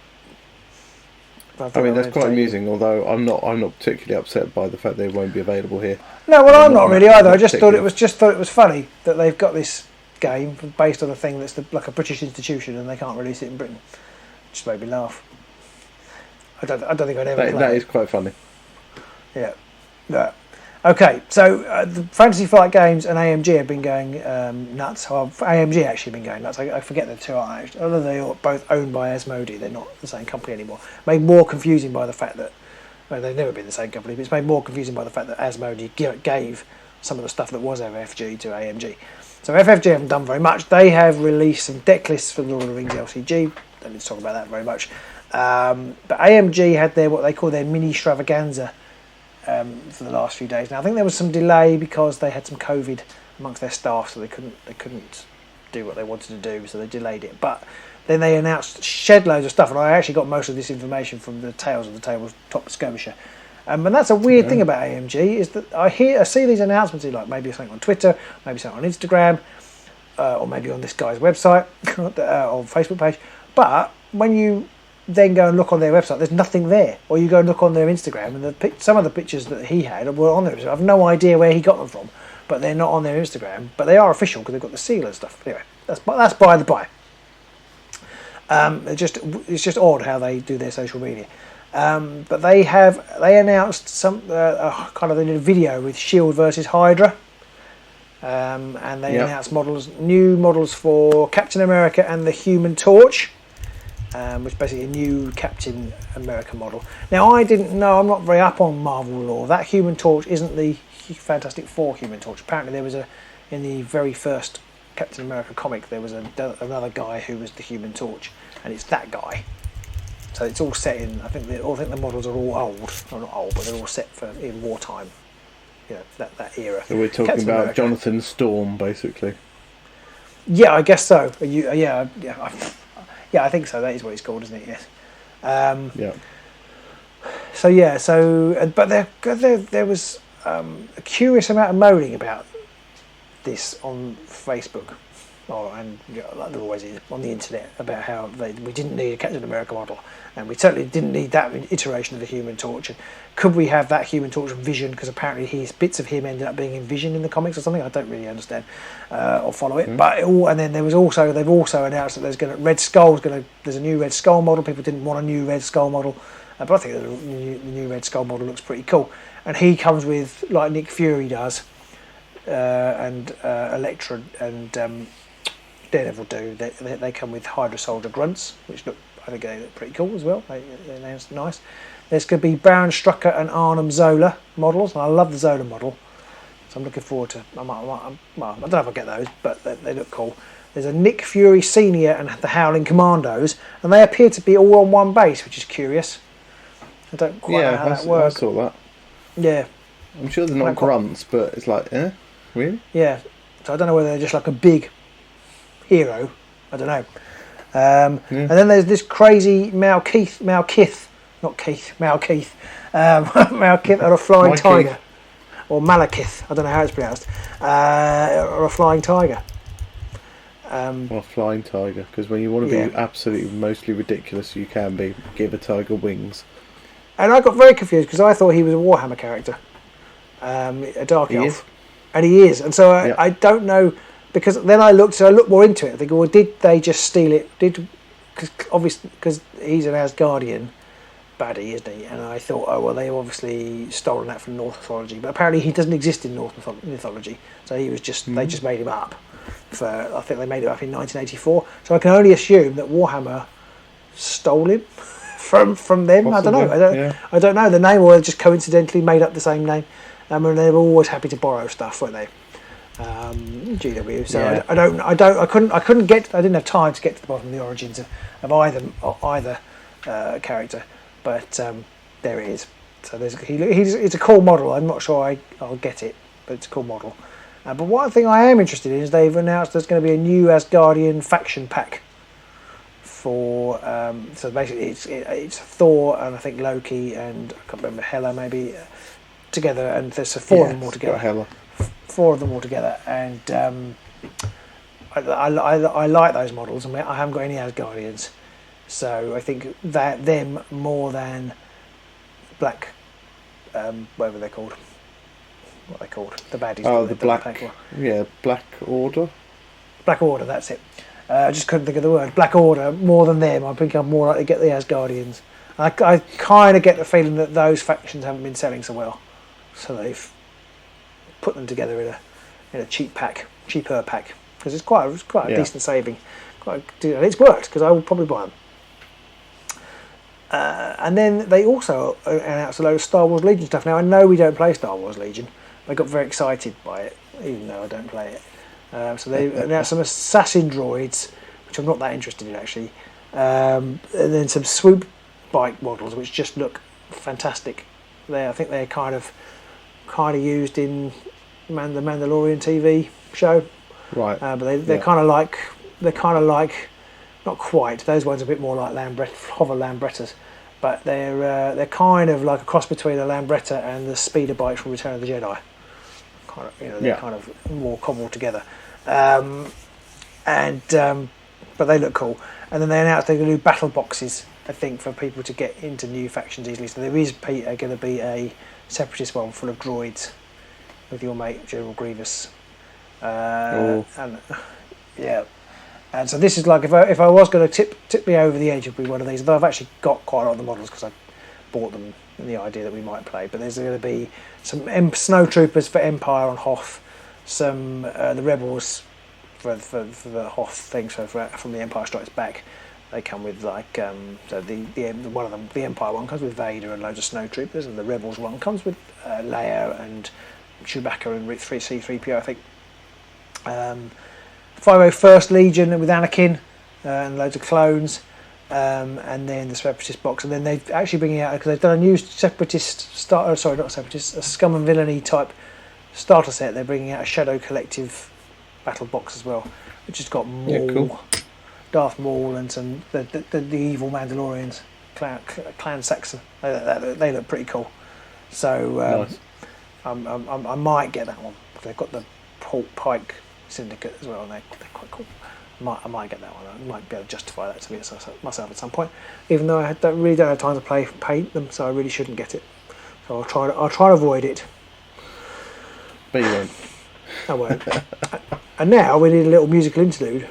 I mean, that's quite amusing. Although I'm not particularly upset by the fact they won't be available here. No, well, I'm not really either. I just thought it was funny that they've got this game based on a thing that's like a British institution, and they can't release it in Britain. It just made me laugh. I don't think I'd ever play that it. is quite funny. Yeah. Okay, so the Fantasy Flight Games and AMG have been going nuts. Well, AMG actually been going nuts. I forget the two are actually. Although they are both owned by Asmodee, they're not the same company anymore. Made more confusing by the fact that they've never been the same company, but it's made more confusing by the fact that Asmodee gave some of the stuff that was FFG to AMG. So FFG haven't done very much. They have released some deck lists for Lord of the Rings LCG. Don't need to talk about that very much. But AMG had their what they call their mini extravaganza for the last few days. Now I think there was some delay because they had some COVID amongst their staff, so they couldn't do what they wanted to do, so they delayed it. But then they announced shed loads of stuff, and I actually got most of this information from the Tales of the Tabletop Skirmisher. And that's a weird thing about AMG is that I see these announcements, like maybe something on Twitter, maybe something on Instagram, or maybe on this guy's website or Facebook page. But when you then go and look on their website, there's nothing there. Or you go and look on their Instagram, and some of the pictures that he had were on there. I have no idea where he got them from, but they're not on their Instagram. But they are official because they've got the seal and stuff. Anyway, that's by the by. It's just odd how they do their social media. But they announced some kind of they did a video with Shield versus Hydra, and they announced new models for Captain America and the Human Torch. Which is basically a new Captain America model. Now, I didn't know, I'm not very up on Marvel lore. That Human Torch isn't the Fantastic Four Human Torch. Apparently there was in the very first Captain America comic, there was another guy who was the Human Torch, and it's that guy. So it's all set in, I think the models are all old. Well, not old, but they're all set in wartime. That era. So we're talking Captain about America. Jonathan Storm, basically. Yeah, I guess so. Yeah, I think so. That is what it's called, isn't it? Yes. Yeah. But there was a curious amount of moaning about this on Facebook, and like there always is on the internet, about how we didn't need a Captain America model, and we certainly didn't need that iteration of the Human Torch. And could we have that Human Torch Vision? Because apparently bits of him ended up being in Vision in the comics or something. I don't really understand or follow it. But and then they've also announced that there's a new Red Skull model. People didn't want a new Red Skull model, but I think the new Red Skull model looks pretty cool. And he comes with, like Nick Fury does, and Elektra and Daredevil do. They come with Hydra Soldier grunts, which I think they look pretty cool as well. They announced nice. There's going to be Baron Strucker and Arnim Zola models, and I love the Zola model, so I'm looking forward to. I don't know if I'll get those, but they look cool. There's a Nick Fury Senior and the Howling Commandos, and they appear to be all on one base, which is curious. I don't quite know how that works. I saw that. Yeah, I'm sure they're not grunts, but it's like, really? Yeah, so I don't know whether they're just like a big hero. I don't know. And then there's this crazy Malkeith on a flying tiger, or Malekith. I don't know how it's pronounced. Or a flying tiger. Or flying tiger, because when you want to be absolutely mostly ridiculous, you can be. Give a tiger wings. And I got very confused because I thought he was a Warhammer character, a dark elf, and he is. And so I don't know, because then I looked more into it. I think, well, did they just steal it? Because he's an Asgardian baddie, isn't he? And I thought, oh well, they've obviously stolen that from Norse mythology, but apparently he doesn't exist in Norse mythology. So he was just they just made him up. I think they made it up in 1984. So I can only assume that Warhammer stole him from them. Possibly, I don't know. I don't know the name, or they just coincidentally made up the same name. I mean, they were always happy to borrow stuff, weren't they? GW. So I didn't have time to get to the bottom of the origins of either character, but there it is. So it's a cool model. I'm not sure I'll get it, but it's a cool model. But one thing I am interested in is they've announced there's going to be a new Asgardian faction pack for. So basically, it's Thor and I think Loki and I can't remember, Hela maybe together, and there's four of them all together. Hela. 4 of them all together, and I like those models. I mean, I haven't got any Asgardians, so I think that them more than Black, whatever they're called. What are they called? The baddies. Oh, the Black. Black Order. Black Order. That's it. I just couldn't think of the word. Black Order. More than them, I think I'm more likely to get the Asgardians. I kind of get the feeling that those factions haven't been selling so well, so they've put them together in a cheaper pack, because it's quite a decent saving. And it's worked, because I will probably buy them. And then they also announced a load of Star Wars Legion stuff. Now I know we don't play Star Wars Legion. I got very excited by it, even though I don't play it. So they announced some assassin droids, which I'm not that interested in actually. And then some swoop bike models, which just look fantastic. I think they're kind of used in the Mandalorian TV show, right? But they're kind of like not quite. Those ones are a bit more like hover Lambrettas, but they're kind of like a cross between a Lambretta and the speeder bikes from Return of the Jedi. They're kind of more cobbled together, but they look cool. And then they announced they're going to do battle boxes, I think, for people to get into new factions easily. So there is going to be a Separatist one full of droids with your mate General Grievous. And so this is like, if I was going to tip me over the edge, it would be one of these. Though I've actually got quite a lot of the models because I bought them in the idea that we might play. But there's going to be some snow troopers for Empire on Hoth, some the Rebels for the Hoth thing. So from the Empire Strikes Back, they come with like so the one of them, the Empire one comes with Vader and loads of snow troopers, and the Rebels one comes with Leia and Chewbacca and C-3PO, I think. 501st Legion with Anakin and loads of clones, and then the Separatist box, and then they're actually bringing out, because they've done a new Separatist a Scum and Villainy type starter set. They're bringing out a Shadow Collective battle box as well, which has got Maul, cool. Darth Maul, and some the evil Mandalorians, Clan Saxon. They look pretty cool. So nice. I might get that one, because they've got the Pike Syndicate as well, and they're quite cool. I might get that one. I might be able to justify that to myself at some point, even though I don't have time to paint them, so I really shouldn't get it. So I'll try to avoid it. But you won't. I won't. And now we need a little musical interlude.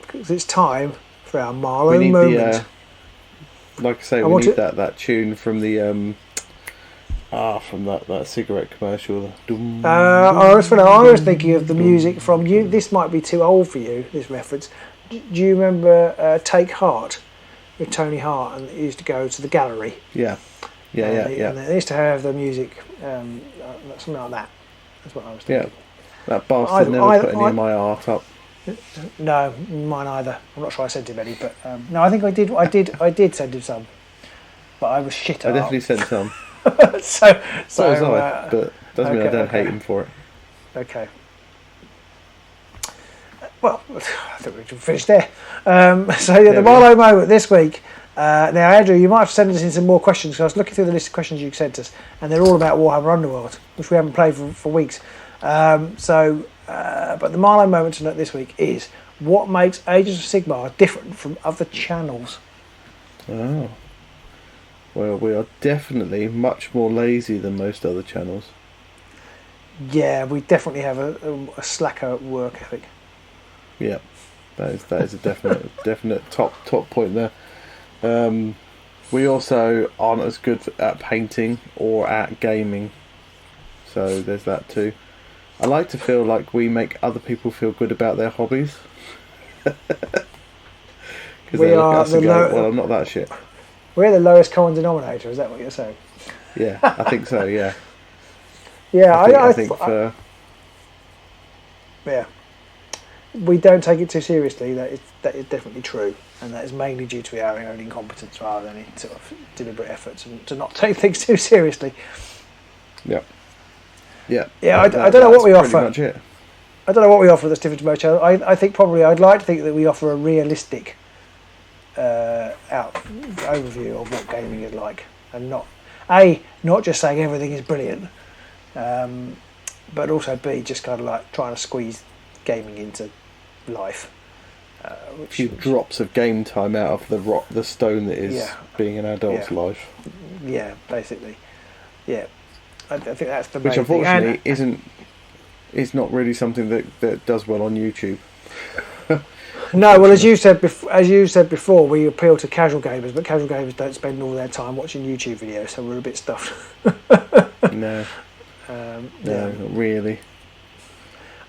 Because it's time for our Marlowe moment. Like I say, we need that tune from the from that cigarette commercial. I was thinking of the music from you. This might be too old for you, this reference. Do you remember Take Heart with Tony Hart, and it used to go to the gallery? Yeah. And they used to have the music, something like that. That's what I was thinking. Yeah, that bastard never put any of my art up. No, mine either. I'm not sure I sent him any, but no, I think I did send him some, but I was shit at I definitely sent some. so was I, but doesn't mean I don't hate him for it. Okay. Well, I think we should finish there. The Marlowe moment this week. Now, Andrew, you might have sent us in some more questions, because I was looking through the list of questions you sent us, and they're all about Warhammer Underworld, which we haven't played for weeks. But the Marlowe moment this week is, what makes Ages of Sigmar different from other channels? Oh. Well, we are definitely much more lazy than most other channels. Yeah, we definitely have a slacker work ethic. Yeah, that is a definite top point there. We also aren't as good at painting or at gaming, so there's that too. I like to feel like we make other people feel good about their hobbies. Because they look at us and go, well, I'm not that shit. We're the lowest common denominator, is that what you're saying? Yeah, I think so, yeah. Yeah, I think yeah. We don't take it too seriously. That is definitely true, and that is mainly due to our own incompetence rather than any sort of deliberate effort to not take things too seriously. Yeah. I don't know what we offer. Much it. I don't know what we offer that's different to most channels. I think probably I'd like to think that we offer a realistic overview of what gaming is like, and not just saying everything is brilliant, but also B, just kind of like trying to squeeze gaming into life. A few drops of game time out of the stone that is being an adult's life. Yeah, basically. Yeah, I think that's the main which unfortunately thing. is not really something that does well on YouTube. No, well, as you said before, we appeal to casual gamers, but casual gamers don't spend all their time watching YouTube videos, so we're a bit stuffed. No. Yeah. No, not really.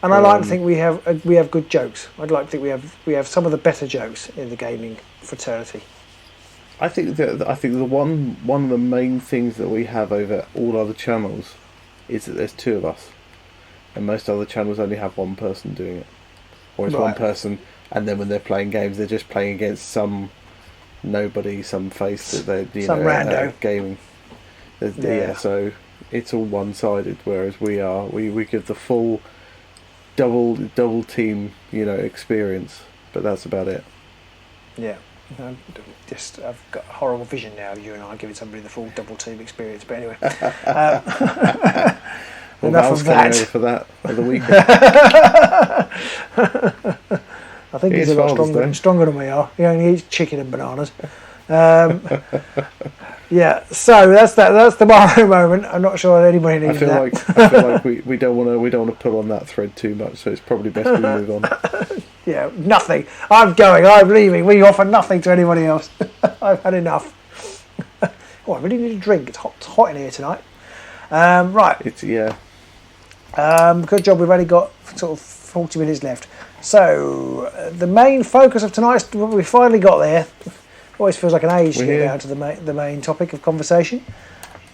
And I like to think we have good jokes. I'd like to think we have some of the better jokes in the gaming fraternity. I think the one of the main things that we have over all other channels is that there's two of us, and most other channels only have one person doing it, or it's one person, and then when they're playing games, they're just playing against some nobody, some face that they rando gaming. So it's all one-sided, whereas we give the full double team experience, but that's about it. Yeah. I've got a horrible vision now of you and I giving somebody the full double team experience. But anyway, well, enough of that. Over for that at the weekend. I think he's a lot stronger than we are. He only eats chicken and bananas. Yeah, so that's the Mario moment. I'm not sure anybody needs that. I feel like we don't want to pull on that thread too much, so it's probably best we move on. Yeah, nothing. I'm going. I'm leaving. We offer nothing to anybody else. I've had enough. Oh, I really need a drink. It's hot in here tonight. Right. Good job. We've only got sort of 40 minutes left. So the main focus of tonight's, we finally got there. Always feels like an age to get down to the main topic of conversation.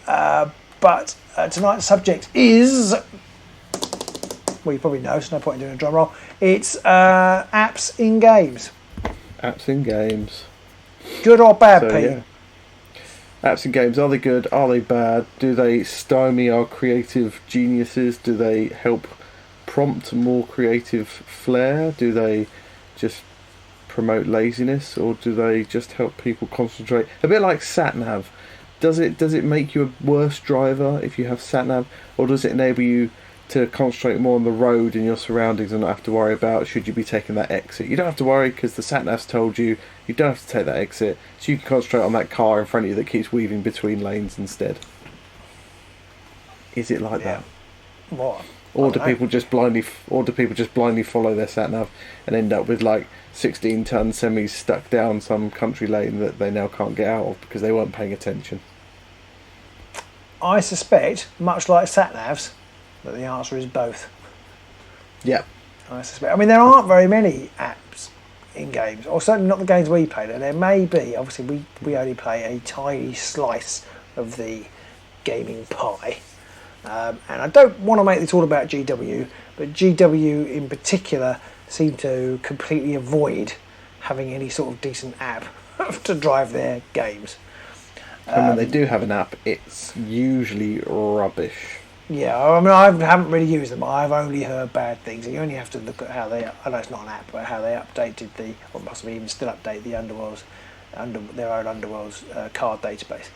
But tonight's subject is, well, you probably know, so no point in doing a drum roll. It's apps in games. Apps in games. Good or bad, Pete? Yeah. Apps in games, are they good? Are they bad? Do they stymie our creative geniuses? Do they help prompt more creative flair? Do they just promote laziness, or do they just help people concentrate? A bit like sat-nav. Does it make you a worse driver if you have sat-nav, or does it enable you to concentrate more on the road and your surroundings and not have to worry about should you be taking that exit? You don't have to worry because the sat-nav's told you don't have to take that exit, so you can concentrate on that car in front of you that keeps weaving between lanes instead. Is it like that? What? Or do people just blindly follow their sat-nav and end up with like 16-ton semis stuck down some country lane that they now can't get out of because they weren't paying attention? I suspect, much like sat-navs, that the answer is both. Yeah. I suspect. I mean, there aren't very many apps in games, or certainly not the games we play. There may be. Obviously, we only play a tiny slice of the gaming pie. And I don't want to make this all about GW, but GW in particular seem to completely avoid having any sort of decent app to drive their games. And when they do have an app, it's usually rubbish. Yeah, I mean, I haven't really used them. I've only heard bad things. You only have to look at how they, I know it's not an app, but how they updated or possibly even still update their own Underworld's card database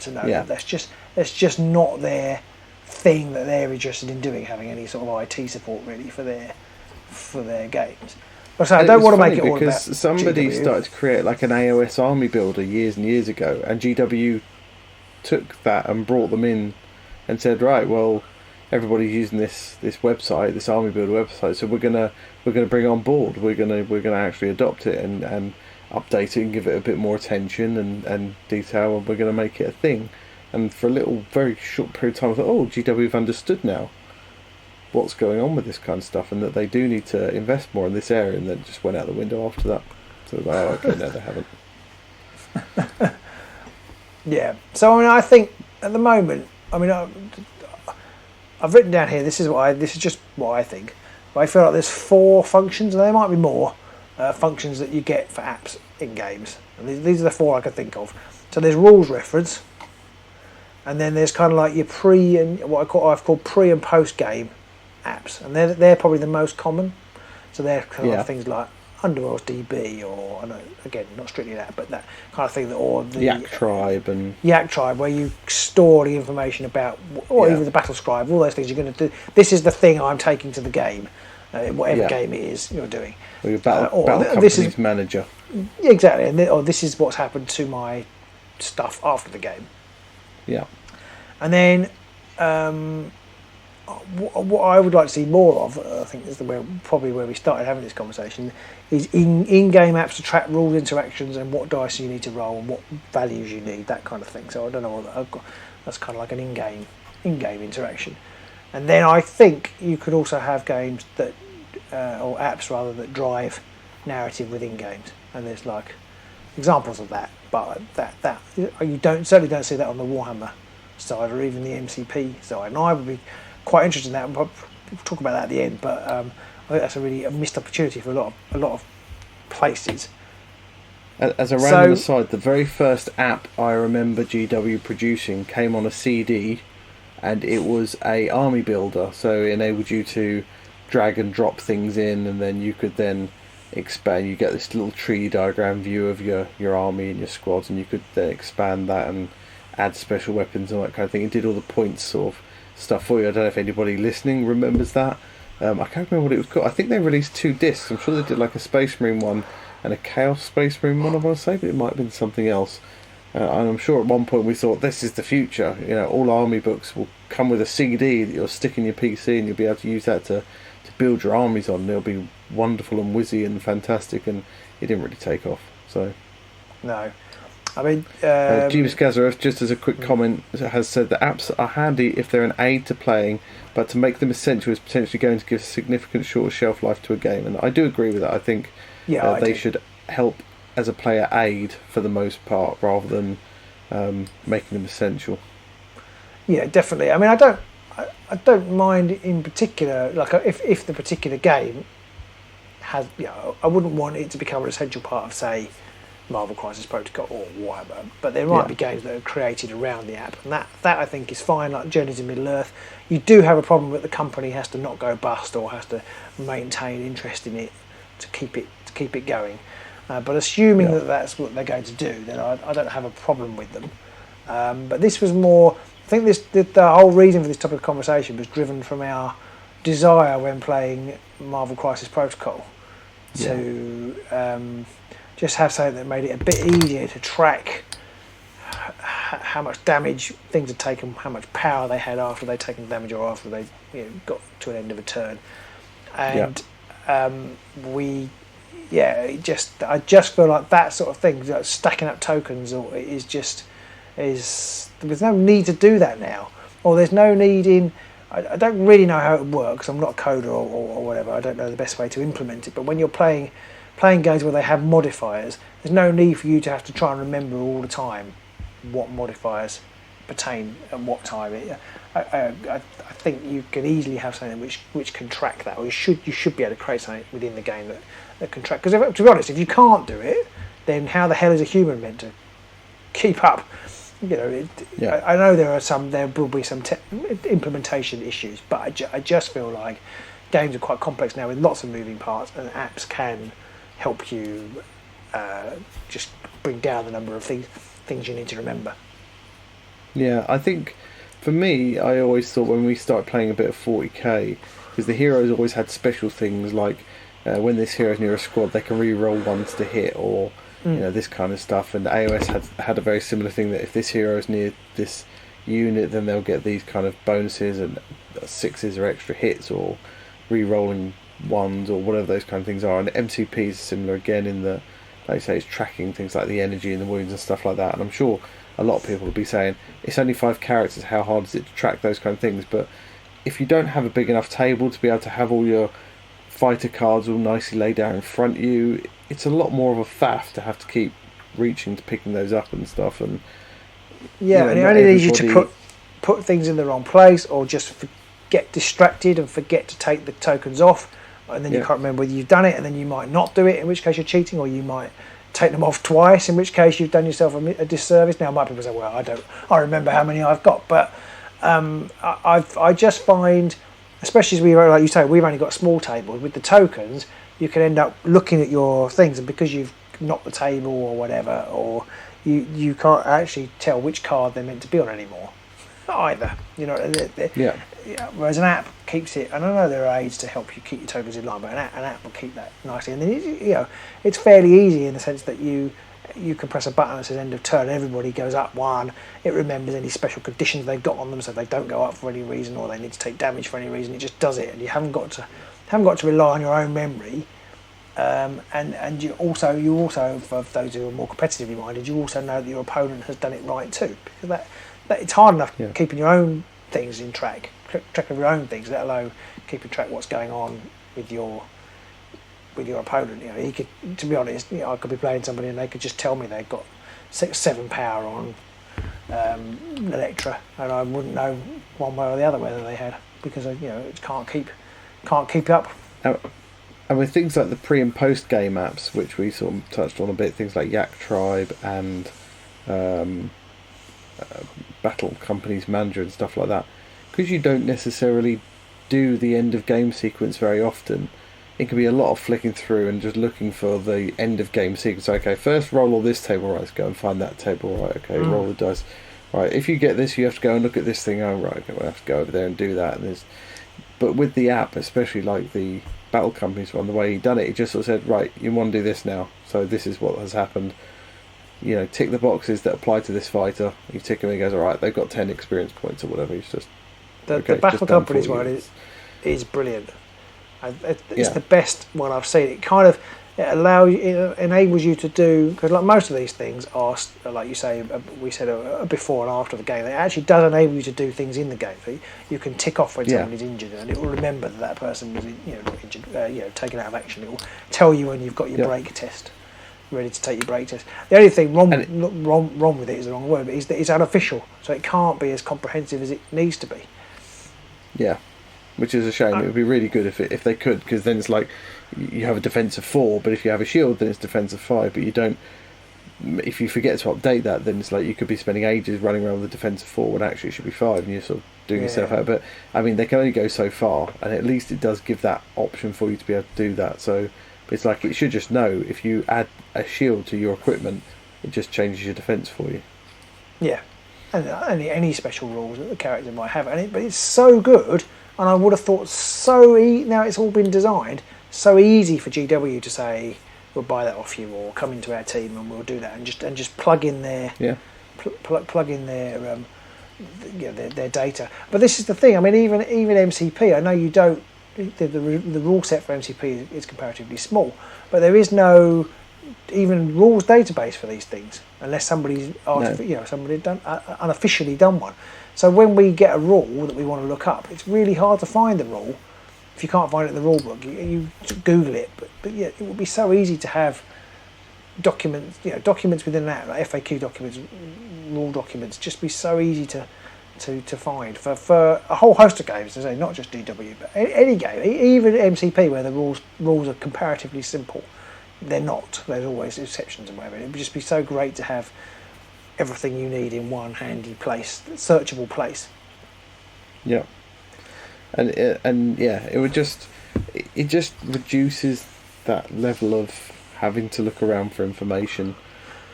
to know that that's just not their thing that they're interested in doing, having any sort of IT support really for their games. But so I don't want to make it all about because somebody GW. started to create like an AOS army builder years and years ago, and GW took that and brought them in and said, right, well, everybody's using this website, this army builder website, so we're gonna bring on board. We're gonna actually adopt it and update it and give it a bit more attention and detail, and we're gonna make it a thing. And for a little, very short period of time, I thought, oh, GW have understood now what's going on with this kind of stuff, and that they do need to invest more in this area, and then just went out the window after that. So, oh, okay, no, they haven't. Yeah. So, I mean, I think at the moment, I mean, I've written down here, this is just what I think. But I feel like there's 4 functions, and there might be more functions that you get for apps in games. And these are the 4 I can think of. So there's rules reference, and then there's kind of like your pre and what I've called pre and post game apps, and they're probably the most common. So they're kind of things like Underworld's DB, or I know again not strictly that, but that kind of thing, or the Yak Tribe Yak Tribe, where you store the information about, or even the Battle Scribe, all those things you're going to do. This is the thing I'm taking to the game, whatever game it is you're doing. Or your battle company's manager. Exactly, or this is what's happened to my stuff after the game. Yeah. And then what I would like to see more of, I think is probably where we started having this conversation, is in-game apps to track rules, interactions, and what dice you need to roll and what values you need, that kind of thing. So I don't know what I've got. That's kind of like an in-game in-game interaction. And then I think you could also have games that, or apps rather, that drive narrative within games. And there's like examples of that, but that you certainly don't see that on the Warhammer side or even the MCP side. And I would be quite interested in that. We'll talk about that at the end, but I think that's a missed opportunity for a lot of places. As a random aside, the very first app I remember GW producing came on a CD, and it was a army builder, so it enabled you to drag and drop things in, and then you could then expand. You get this little tree diagram view of your army and your squads, and you could then expand that and add special weapons and that kind of thing. It did all the points sort of stuff for you. I don't know if anybody listening remembers that. I can't remember what it was called. I think they released 2 discs. I'm sure they did like a Space Marine one and a Chaos Space Marine one, I want to say, but it might have been something else. And I'm sure at one point we thought, this is the future. All army books will come with a CD that you'll stick in your PC, and you'll be able to use that to build your armies on. And it'll be wonderful and whizzy and fantastic, and it didn't really take off. So no, I mean, Jeeves Gazareth, just as a quick comment, has said that apps are handy if they're an aid to playing, but to make them essential is potentially going to give significant shorter shelf life to a game. And I do agree with that. I think they should help as a player aid for the most part, rather than making them essential. Yeah, definitely. I mean, I don't mind in particular, like if the particular game has, I wouldn't want it to become an essential part of, say, Marvel Crisis Protocol or whatever. But there might be games that are created around the app, and that I think is fine. Like Journeys to Middle Earth, you do have a problem that the company has to not go bust or has to maintain interest in it to keep it going. But assuming that that's what they're going to do, then I don't have a problem with them. But this was more, I think the whole reason for this topic of conversation was driven from our desire when playing Marvel Crisis Protocol to just have something that made it a bit easier to track how much damage things had taken, how much power they had after they'd taken damage or after they got to an end of a turn. And I just feel like that sort of thing, like stacking up tokens, there's no need to do that now, or there's no need in. I don't really know how it works. I'm not a coder or whatever. I don't know the best way to implement it. But when you're playing games where they have modifiers, there's no need for you to have to try and remember all the time what modifiers pertain at what time. I think you can easily have something which can track that, or you should be able to create something within the game that can track. Because to be honest, if you can't do it, then how the hell is a human meant to keep up? I know there will be some implementation issues, but I just feel like games are quite complex now with lots of moving parts, and apps can help you just bring down the number of things you need to remember. Yeah, I think for me, I always thought when we started playing a bit of 40k, because the heroes always had special things like when this hero's near a squad, they can re-roll ones to hit, or this kind of stuff. And AOS had a very similar thing, that if this hero is near this unit, then they'll get these kind of bonuses and 6s or extra hits, or re-rolling ones, or whatever those kind of things are. And MCP is similar again in the, like I say, it's tracking things like the energy and the wounds and stuff like that. And I'm sure a lot of people will be saying, it's only 5 characters, how hard is it to track those kind of things? But if you don't have a big enough table to be able to have all your fighter cards all nicely laid out in front of you, it's a lot more of a faff to have to keep reaching to picking those up and stuff. And and it only needs you to put things in the wrong place, or just get distracted and forget to take the tokens off, and then you can't remember whether you've done it, and then you might not do it, in which case you're cheating, or you might take them off twice, in which case you've done yourself a disservice. Now, might people say, well, I remember how many I've got, but I just find, especially as like you say, we've only got small tables with the tokens, you can end up looking at your things, and because you've knocked the table or whatever, or you can't actually tell which card they're meant to be on anymore either. Whereas an app keeps it, and I know there are aids to help you keep your tokens in line, but an app will keep that nicely. And then it's fairly easy in the sense that you can press a button that says end of turn, everybody goes up 1, it remembers any special conditions they've got on them, so they don't go up for any reason, or they need to take damage for any reason. It just does it, and you haven't got to rely on your own memory. And you also, for those who are more competitively minded, you also know that your opponent has done it right too, because that it's hard enough keeping your own things in track of your own things, let alone keeping track of what's going on with your opponent. You know, he could, to be honest, you know, I could be playing somebody and they could just tell me they've got 6-7 power on Electra, and I wouldn't know one way or the other whether they had, because you know, it can't keep up. And with things like the pre and post game apps, which we sort of touched on a bit, things like Yak Tribe and Battle Companies Manager and stuff like that, because you don't necessarily do the end of game sequence very often, it can be a lot of flicking through and just looking for the end of game sequence. Okay, first roll all this table, right, let's go and find that table, right, okay, roll the dice. Right, if you get this, you have to go and look at this thing, oh right, okay, we'll have to go over there and do that. And but with the app, especially like the Battle Companies one, the way he done it, he just sort of said, right, you want to do this now, so this is what has happened. You know, tick the boxes that apply to this fighter. You tick them and he goes, alright, they've got 10 experience points or whatever. He's just the Battle Companies one is brilliant. It's the best one I've seen. It kind of it enables you to do, because like most of these things are, like you say, we said before and after the game, it actually does enable you to do things in the game. So you can tick off when someone is injured, and it will remember that person was, you know, not injured, taken out of action. It will tell you when you've got your break test, ready to take your break test. The only thing wrong with it is the wrong word, but is that it's unofficial, so it can't be as comprehensive as it needs to be. Yeah. Which is a shame. It would be really good if they could, because then it's like you have a defense of 4, but if you have a shield, then it's defense of 5. But you don't. If you forget to update that, then it's like you could be spending ages running around with a defense of 4 when actually it should be 5, and you're sort of doing yourself out. But I mean, they can only go so far, and at least it does give that option for you to be able to do that. So it's like it should just know if you add a shield to your equipment, it just changes your defense for you. Yeah, and any special rules that the character might have, but it's so good. And I would have thought now it's all been designed, so easy for GW to say, we'll buy that off you, or come into our team and we'll do that, and just plug in their plug in their their data. But this is the thing. I mean, even MCP. I know you don't. The rule set for MCP is comparatively small, but there is no even rules database for these things unless somebody's somebody done unofficially done one. So when we get a rule that we want to look up, it's really hard to find the rule. If you can't find it in the rule book, you Google it. But yeah, it would be so easy to have documents within that, like FAQ documents, rule documents, just be so easy to find for a whole host of games. As I say, not just DW, but any game, even MCP, where the rules are comparatively simple. They're not. There's always exceptions and whatever. It would just be so great to have everything you need in one handy place, searchable place. Yeah, and it just reduces that level of having to look around for information.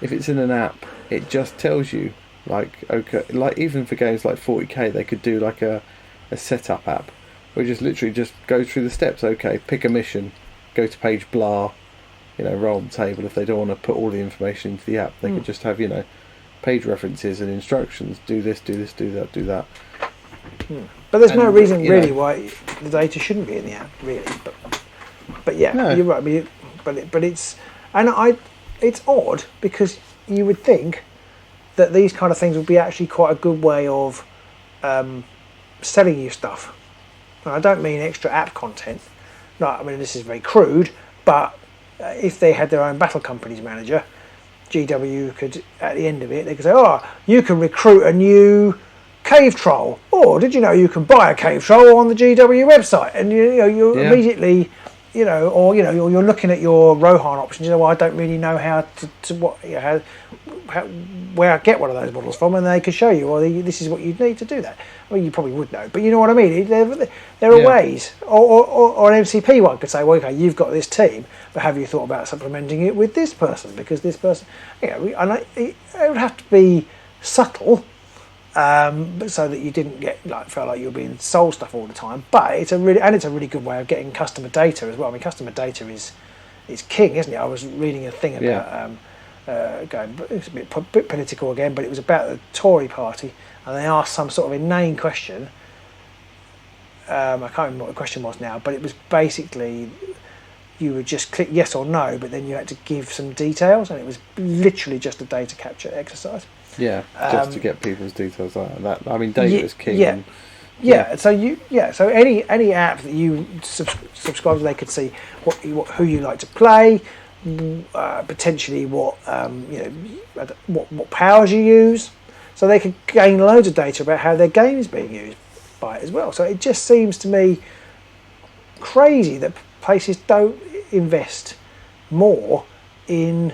If it's in an app, it just tells you, like, okay, like even for games like 40k, they could do like a setup app where it just literally just goes through the steps. Okay, pick a mission, go to page blah, roll the table. If they don't want to put all the information into the app, they could just have page references and instructions, do this, do that, do that. But there's no reason really why the data shouldn't be in the app, really. But yeah, no. You're right. But it's it's odd, because you would think that these kind of things would be actually quite a good way of selling you stuff. And I don't mean extra app content. No, I mean, this is very crude, but if they had their own Battle Companies manager, GW could, at the end of it, they could say, oh, you can recruit a new cave troll, or did you know you can buy a cave troll on the GW website? And you immediately, or you're looking at your Rohan options. Well, I don't really know how where I get one of those models from, and they could show you, well, this is what you'd need to do that. Well, you probably would know, but you know what I mean. There are ways, or an MCP one could say, well, okay, you've got this team, but have you thought about supplementing it with this person, because this person, it would have to be subtle, so that you didn't felt like you were being sold stuff all the time. But it's a really good way of getting customer data as well. I mean, customer data is king, isn't it? I was reading a thing about it's a bit political again, but it was about the Tory party, and they asked some sort of inane question. I can't remember what the question was now, but it was basically you would just click yes or no, but then you had to give some details, and it was literally just a data capture exercise. Yeah, just to get people's details like that. I mean, data is king. Yeah. Yeah, so any app that you subscribe to, they could see who you like to play, potentially what powers you use, so they could gain loads of data about how their game is being used by it as well. So it just seems to me crazy that places don't invest more in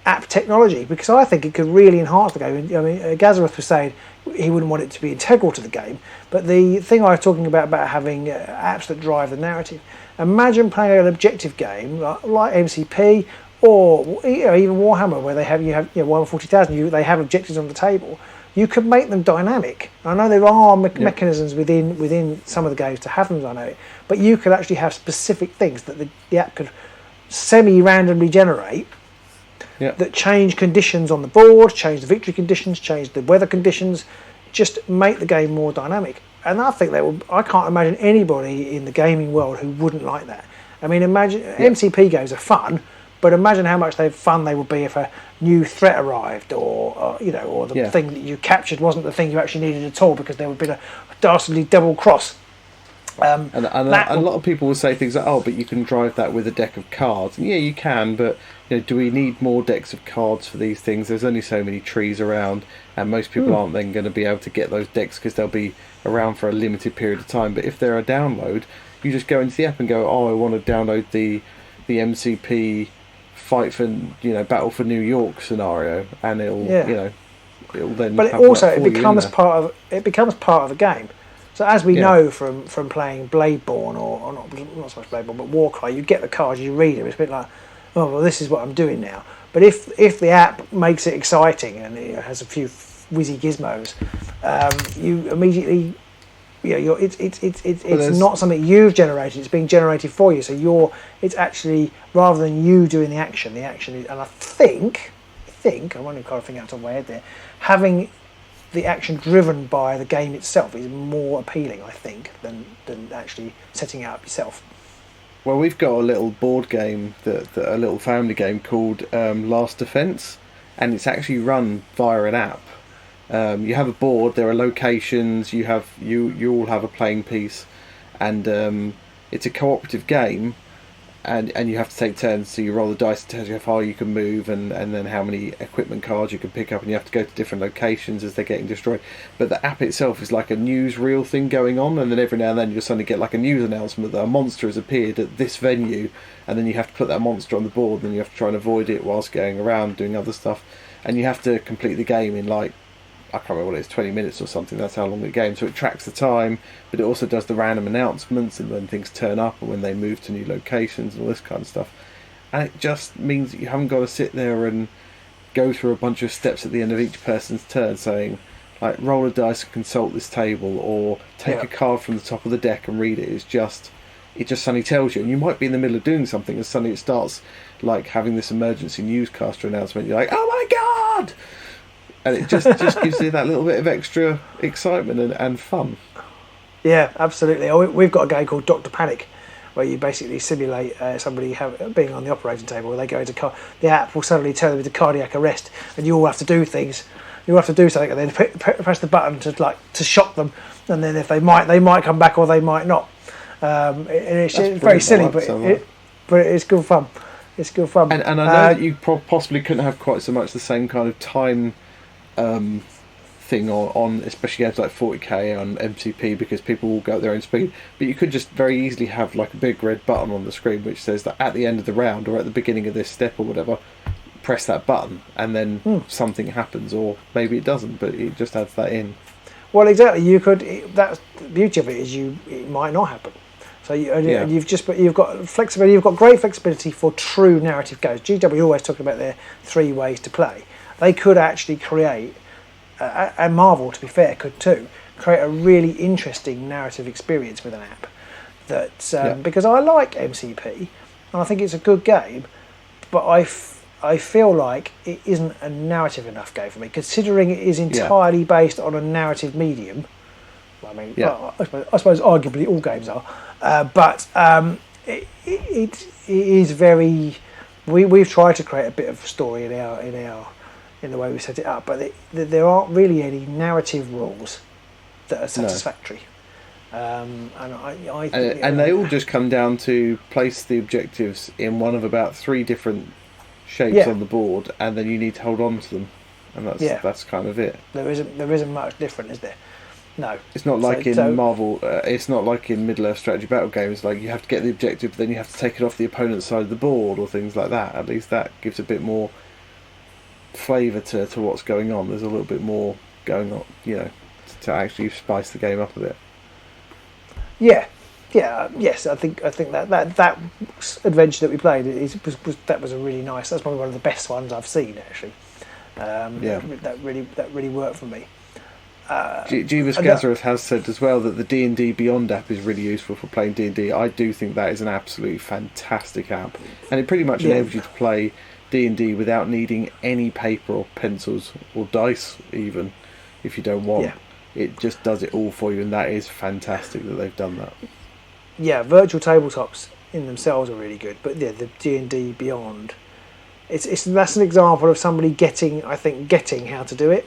app technology, because I think it could really enhance the game. I mean, Gazareth was saying he wouldn't want it to be integral to the game, but the thing I was talking about having apps that drive the narrative. Imagine playing an objective game like MCP or even Warhammer, where you have Warhammer 40,000. They have objectives on the table. You could make them dynamic. I know there are mechanisms within some of the games to have them dynamic, but you could actually have specific things that the app could semi-randomly generate that change conditions on the board, change the victory conditions, change the weather conditions, just make the game more dynamic. And I think I can't imagine anybody in the gaming world who wouldn't like that. I mean, imagine MCP games are fun, but imagine how much fun they would be if a new threat arrived, or the thing that you captured wasn't the thing you actually needed at all, because there would have been a dastardly double cross. And a lot of people will say things like, "Oh, but you can drive that with a deck of cards." And yeah, you can, but do we need more decks of cards for these things? There's only so many trees around, and most people aren't then going to be able to get those decks because they'll be around for a limited period of time. But if they're a download, you just go into the app and go, "Oh, I want to download the MCP fight for Battle for New York scenario," and it'll then. But it becomes part of the game. So as we know from playing Bladeborn or not so much Bladeborn, but Warcry, you get the cards, you read them. It's a bit like, oh well, this is what I'm doing now. But if the app makes it exciting and it has a few whizzy gizmos, you immediately, it's not something you've generated; it's being generated for you. So it's actually, rather than you doing the action is, and I think I'm only kind of thinking out of the top of my head there, having the action driven by the game itself is more appealing, I think, than actually setting it up yourself. Well, we've got a little board game, a little family game called Last Defense, and it's actually run via an app. You have a board, there are locations, you all have a playing piece, and it's a cooperative game, and you have to take turns. So you roll the dice, it tells you how far you can move, and then how many equipment cards you can pick up, and you have to go to different locations as they're getting destroyed. But the app itself is like a newsreel thing going on, and then every now and then you'll suddenly get like a news announcement that a monster has appeared at this venue, and then you have to put that monster on the board, and then you have to try and avoid it whilst going around doing other stuff, and you have to complete the game in like, I can't remember what it is, 20 minutes or something. That's how long the game. So it tracks the time, but it also does the random announcements and when things turn up and when they move to new locations and all this kind of stuff. And it just means that you haven't got to sit there and go through a bunch of steps at the end of each person's turn saying, like, roll a dice and consult this table, or take a card from the top of the deck and read it. It just suddenly tells you, and you might be in the middle of doing something and suddenly it starts like having this emergency newscaster announcement. You're like, oh my god! And it just gives you that little bit of extra excitement and fun. Yeah, absolutely. We've got a game called Dr. Panic, where you basically simulate somebody being on the operating table, where they go into the app will suddenly tell them into cardiac arrest, and you all have to do things. You have to do something, and then press the button to shock them, and then if they might come back or they might not. And it's very silly, but it's good fun. It's good fun. And I know that you possibly couldn't have quite so much the same kind of time thing on especially games like 40k on MCP, because people will go at their own speed, but you could just very easily have like a big red button on the screen which says that at the end of the round or at the beginning of this step or whatever, press that button and then something happens, or maybe it doesn't, but it just adds that in. Well, exactly. You could. That's the beauty of it, is it might not happen. So you've got flexibility. You've got great flexibility for true narrative games. GW always talking about their 3 ways to play. They could actually create, and Marvel, to be fair, could too, create a really interesting narrative experience with an app. Because I like MCP, and I think it's a good game, but I feel like it isn't a narrative enough game for me, considering it is entirely based on a narrative medium. I mean, I suppose arguably all games are, but it is very. We've tried to create a bit of story in the way we set it up, but there aren't really any narrative rules that are satisfactory. And they all just come down to place the objectives in one of about 3 different shapes on the board, and then you need to hold on to them, and that's kind of it. There isn't much different, is there? No. It's not like Marvel. It's not like in Middle-earth strategy battle games. Like you have to get the objective, but then you have to take it off the opponent's side of the board or things like that. At least that gives a bit more flavour to what's going on. There's a little bit more going on, to actually spice the game up a bit. Yes. I think that adventure that we played was a really nice. That's probably one of the best ones I've seen actually. That really worked for me. Jeeves Gazareth has said as well that the D&D Beyond app is really useful for playing D&D. I do think that is an absolutely fantastic app, and it pretty much enables you to play D&D without needing any paper or pencils or dice, even if you don't want. It just does it all for you, and that is fantastic that they've done that. Yeah, virtual tabletops in themselves are really good, but the D&D Beyond, that's an example of somebody getting how to do it.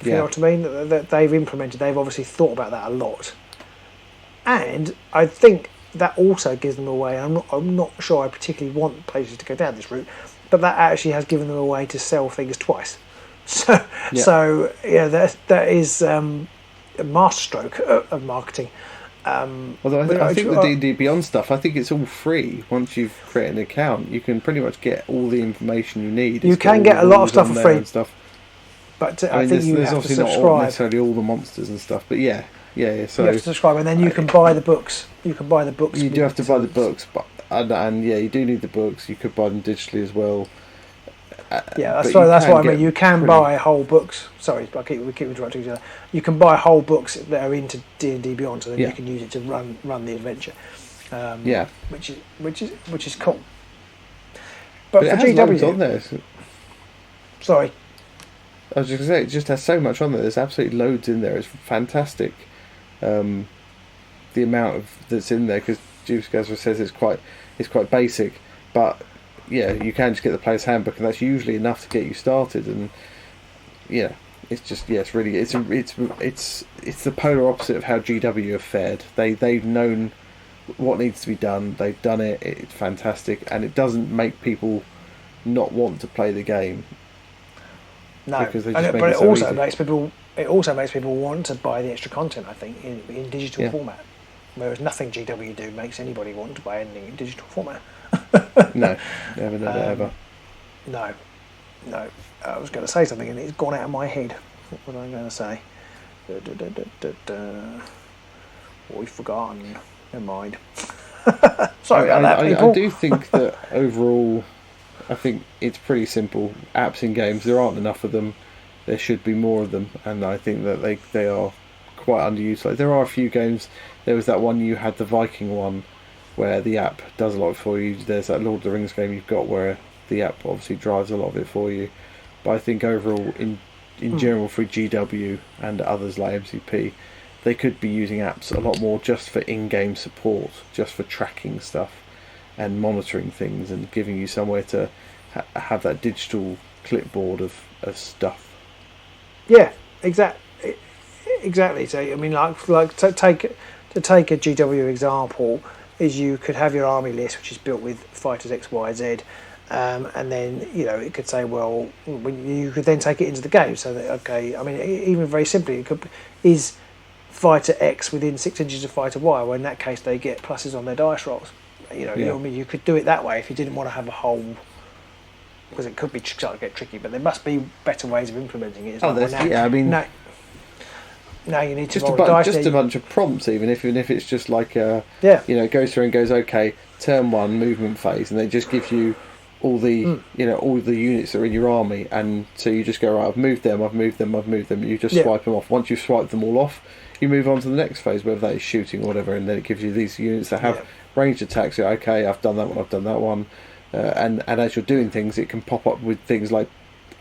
You know what I mean? That they've implemented. They've obviously thought about that a lot, and I think that also gives them a way. I'm not sure I particularly want places to go down this route, but that actually has given them a way to sell things twice. So that is a masterstroke of marketing. Although I think the D&D Beyond stuff, I think it's all free. Once you've created an account, you can pretty much get all the information you need. You can get a lot of stuff for free. But I think you have to subscribe. Not necessarily all the monsters and stuff, but yeah. So you have to subscribe, and then you can buy the books. You can buy the books. You do have to buy the books, and you do need the books. You could buy them digitally as well. That's what I mean. You can buy whole books. Sorry, we keep interrupting each other. You can buy whole books that are into D&D Beyond, so then you can use it to run the adventure. Which is cool. But it for has loads GW on there. Sorry. I was just going to say, it just has so much on there. There's absolutely loads in there. It's fantastic. The amount that's in there, because Juice Gazza says it's quite basic, but you can just get the player's handbook, and that's usually enough to get you started. And it's just it's really it's the polar opposite of how GW have fared. They've known what needs to be done. They've done it. It's fantastic, and it doesn't make people not want to play the game. No, because but it also makes people. It also makes people want to buy the extra content. I think in digital format, whereas nothing GW do makes anybody want to buy anything in digital format. No, never, ever. No. I was going to say something and it's gone out of my head. What was I going to say? We've forgotten. Never mind. Sorry about that, people. I do think that overall, I think it's pretty simple. Apps in games, there aren't enough of them. There should be more of them, and I think that they are quite underutilised. There are a few games. There was that one you had, the Viking one, where the app does a lot for you. There's that Lord of the Rings game you've got where the app obviously drives a lot of it for you. But I think overall, in general, for GW and others like MCP, they could be using apps a lot more just for in-game support, just for tracking stuff and monitoring things and giving you somewhere to have that digital clipboard of stuff. Yeah, exactly. So I mean, like to take a GW example, is you could have your army list, which is built with fighters X, Y, Z, and then it could say, well, you could then take it into the game. So that I mean, even very simply, is fighter X within 6 inches of fighter Y? Well, in that case, they get pluses on their dice rolls. You know what I mean? You could do it that way if you didn't want to have a whole. Because it could be starting to get tricky, but there must be better ways of implementing it. Now you need to roll dice. Just a bunch of prompts, even if it's just like it goes through and goes, okay, turn 1 movement phase, and they just give you all the all the units that are in your army, and so you just go, right, I've moved them. You just swipe them off. Once you've swiped them all off, you move on to the next phase, whether that is shooting or whatever, and then it gives you these units that have ranged attacks. So, okay, I've done that one. And as you're doing things, it can pop up with things like,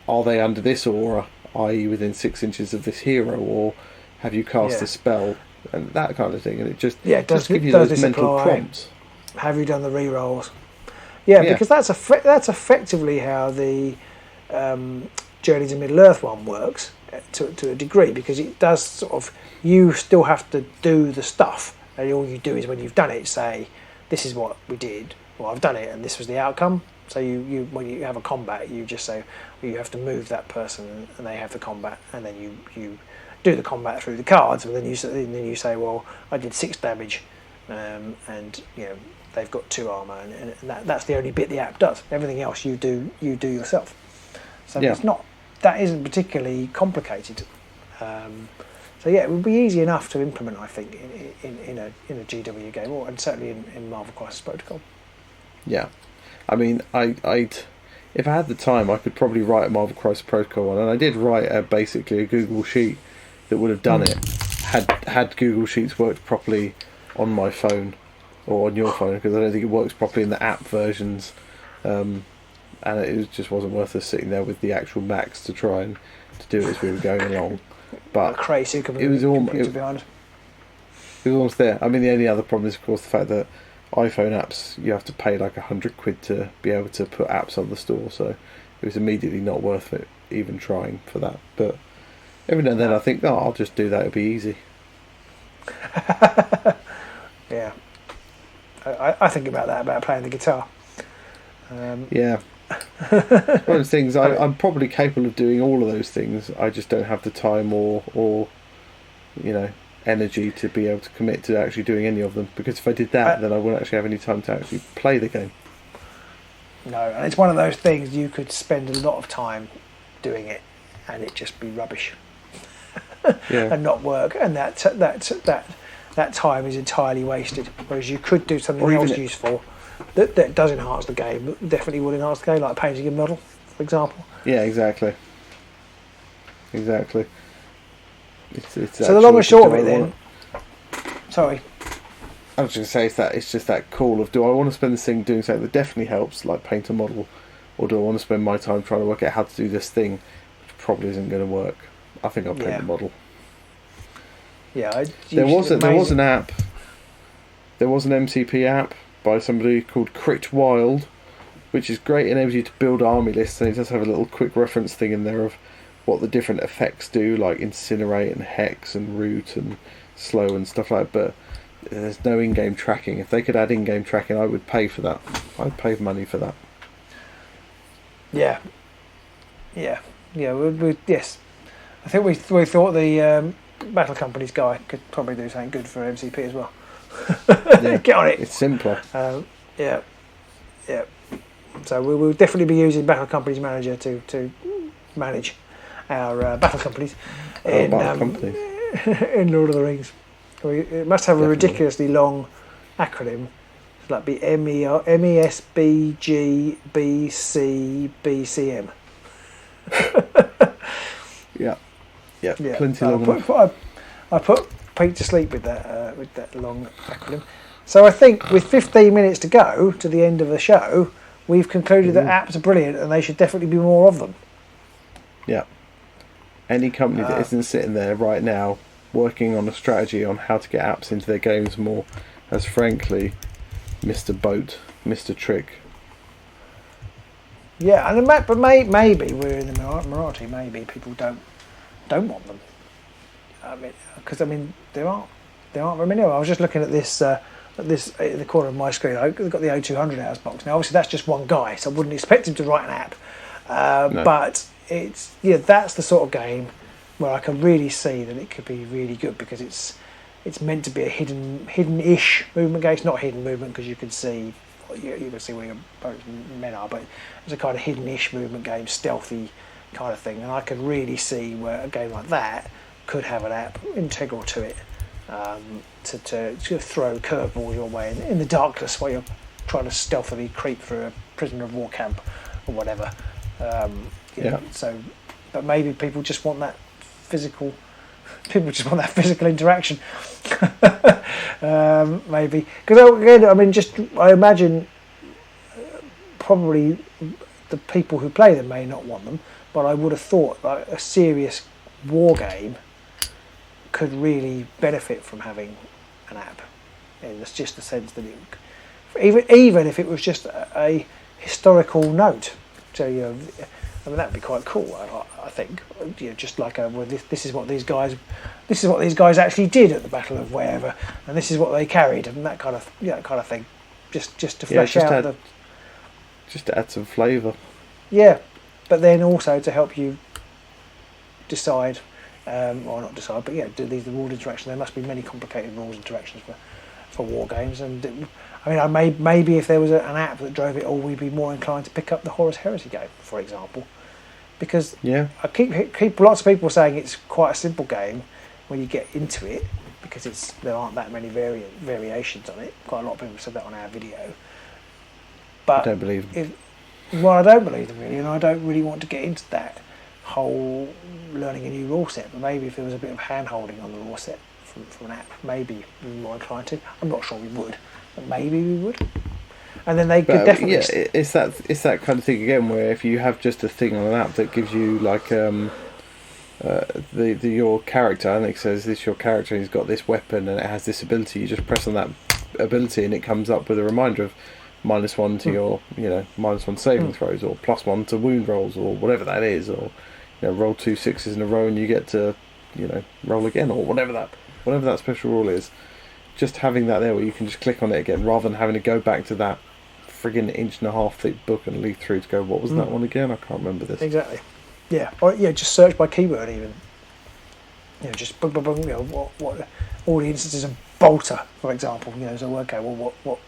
are they under this aura, i.e. within 6 inches of this hero, or have you cast a spell, and that kind of thing. And it just gives you those mental prompts. Have you done the re-rolls? Yeah, because that's effectively how the Journey to Middle Earth one works to a degree, because it does sort of, you still have to do the stuff, and all you do is when you've done it say, this is what we did, well I've done it and this was the outcome. So you when you have a combat, you just say, well, you have to move that person and they have the combat, and then you do the combat through the cards, and then you say, well, I did 6 damage, and they've got 2 armor, and that's the only bit the app does. Everything else you do yourself. So that isn't particularly complicated. So it would be easy enough to implement, I think, in a GW game, and certainly in Marvel Crisis Protocol. Yeah, I mean, I'd if I had the time, I could probably write a Marvel Crisis Protocol one, and I did write basically a Google Sheet that would have done it had Google Sheets worked properly on my phone or on your phone, because I don't think it works properly in the app versions, and it just wasn't worth us sitting there with the actual Macs to try and to do it as we were going along. But crazy it was almost there. I mean, the only other problem is, of course, the fact that iPhone apps, you have to pay like £100 to be able to put apps on the store, so it was immediately not worth it even trying for that. But every now and then I think, I'll just do that, it'll be easy. Yeah, I think about that, about playing the guitar. Yeah. One of those things, I'm probably capable of doing all of those things. I just don't have the time or energy to be able to commit to actually doing any of them, because if I did that, then I wouldn't actually have any time to actually play the game. No, and it's one of those things you could spend a lot of time doing it and it just be rubbish. Yeah. And not work, and that time is entirely wasted, whereas you could do something else useful that does enhance the game, definitely would enhance the game, like painting a model, for example. Yeah, exactly. It's so the long and short of it then... Sorry. I was just going to say, it's just that call of, do I want to spend this thing doing something that definitely helps, like paint a model, or do I want to spend my time trying to work out how to do this thing, which probably isn't going to work? I think I'll paint the model. Yeah, there was an app. There was an MCP app by somebody called Crit Wild, which is great. It enables you to build army lists, and it does have a little quick reference thing in there of what the different effects do, like incinerate and hex and root and slow and stuff like that. But there's no in-game tracking. If they could add in-game tracking, I would pay for that. I'd pay money for that. Yeah. Yes. I think we thought the Battle Companies guy could probably do something good for MCP as well. Yeah, get on it. It's simpler. Yeah. So we will definitely be using Battle Companies Manager to manage our battle companies in Lord of the Rings. It must have a ridiculously long acronym. It's like be MESBGBCBCM. Yeah. Plenty long enough. I put Pete to sleep with that long acronym. So I think with 15 minutes to go to the end of the show, we've concluded that apps are brilliant and they should definitely be more of them. Yeah. Any company that isn't sitting there right now working on a strategy on how to get apps into their games more has frankly missed a boat, missed a trick. Yeah, and but maybe we're in the minority. Maybe people don't want them. Because there aren't very many. I was just looking at this at the corner of my screen. I've got the O200 hours box. Now, obviously, that's just one guy, so I wouldn't expect him to write an app. No. But that's the sort of game where I can really see that it could be really good, because it's meant to be a hidden-ish movement game. It's not hidden movement because you can see where your men are, but it's a kind of hidden-ish movement game, stealthy kind of thing. And I could really see where a game like that could have an app integral to it, to throw curveballs your way in the darkness while you're trying to stealthily creep through a prisoner of war camp or whatever. So, but maybe people just want that physical. People just want that physical interaction. Maybe because again, I imagine probably the people who play them may not want them, but I would have thought like a serious war game could really benefit from having an app. And it's just the sense that even if it was just a historical note. So I mean, that'd be quite cool. I think, just like well, this is what these guys actually did at the Battle of wherever, and this is what they carried, and that kind of thing, just to flesh out just to add some flavour. Yeah, but then also to help you decide, or not decide, but do these the rules interaction. There must be many complicated rules interactions for war games, and maybe if there was an app that drove it all, we'd be more inclined to pick up the Horus Heresy game, for example, because I keep lots of people saying it's quite a simple game when you get into it, because there aren't that many variations on it. Quite a lot of people said that on our video, but I don't believe them. I don't believe them really, and I don't really want to get into that whole learning a new rule set. But maybe if there was a bit of hand holding on the rule set from an app, maybe we'd be more inclined to. I'm not sure we would, but maybe we would. And then they could definitely. Yeah, it's that kind of thing again, where if you have just a thing on an app that gives you like your character, and it says this is your character, and he's got this weapon and it has this ability. You just press on that ability, and it comes up with a reminder of -1 to your, -1 saving throws, or +1 to wound rolls, or whatever that is, or roll 2 6s in a row and you get to, roll again, or whatever that special rule is. Just having that there where you can just click on it again, rather than having to go back to that friggin' 1.5 inch thick book and leaf through to go, what was that one again? I can't remember this. Exactly. Yeah. Or just search by keyword even. Just what all the instances of bolter, for example. So okay, well, what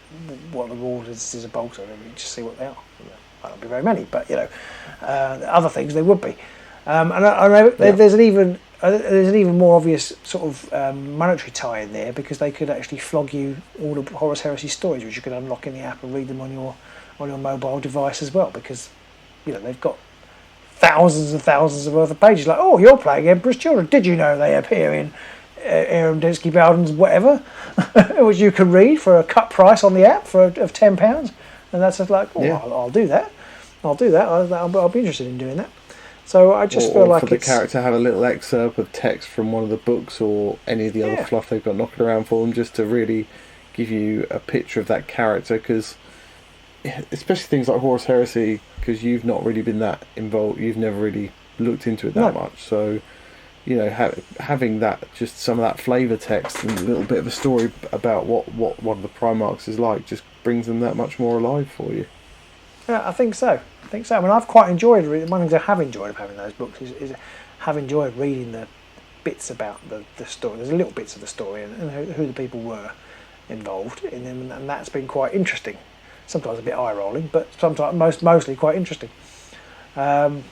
are the rules instances of bolter? And you just see what they are. Might not be very many, but other things there would be. And I know there's an even more obvious sort of monetary tie in there, because they could actually flog you all the Horus Heresy stories, which you could unlock in the app and read them on your mobile device as well, because they've got thousands and thousands of other pages. Like, oh, you're playing Emperor's Children. Did you know they appear in Aaron Densky Bowden's whatever, which you can read for a cut price on the app of £10, and that's just like, I'll do that. I'll be interested in doing that. So I just feel like for the character have a little excerpt of text from one of the books or any of the other fluff they've got knocking around for them, just to really give you a picture of that character, because especially things like Horus Heresy, because you've not really been that involved, you've never really looked into it that much, so having that, just some of that flavour text and a little bit of a story about what one of the Primarchs is like, just brings them that much more alive for you. Yeah, I think so. I mean, I've quite enjoyed reading. One of the things I have enjoyed of having those books is have enjoyed reading the bits about the story. There's little bits of the story and who the people were involved in them, and that's been quite interesting. Sometimes a bit eye-rolling, but sometimes mostly quite interesting. So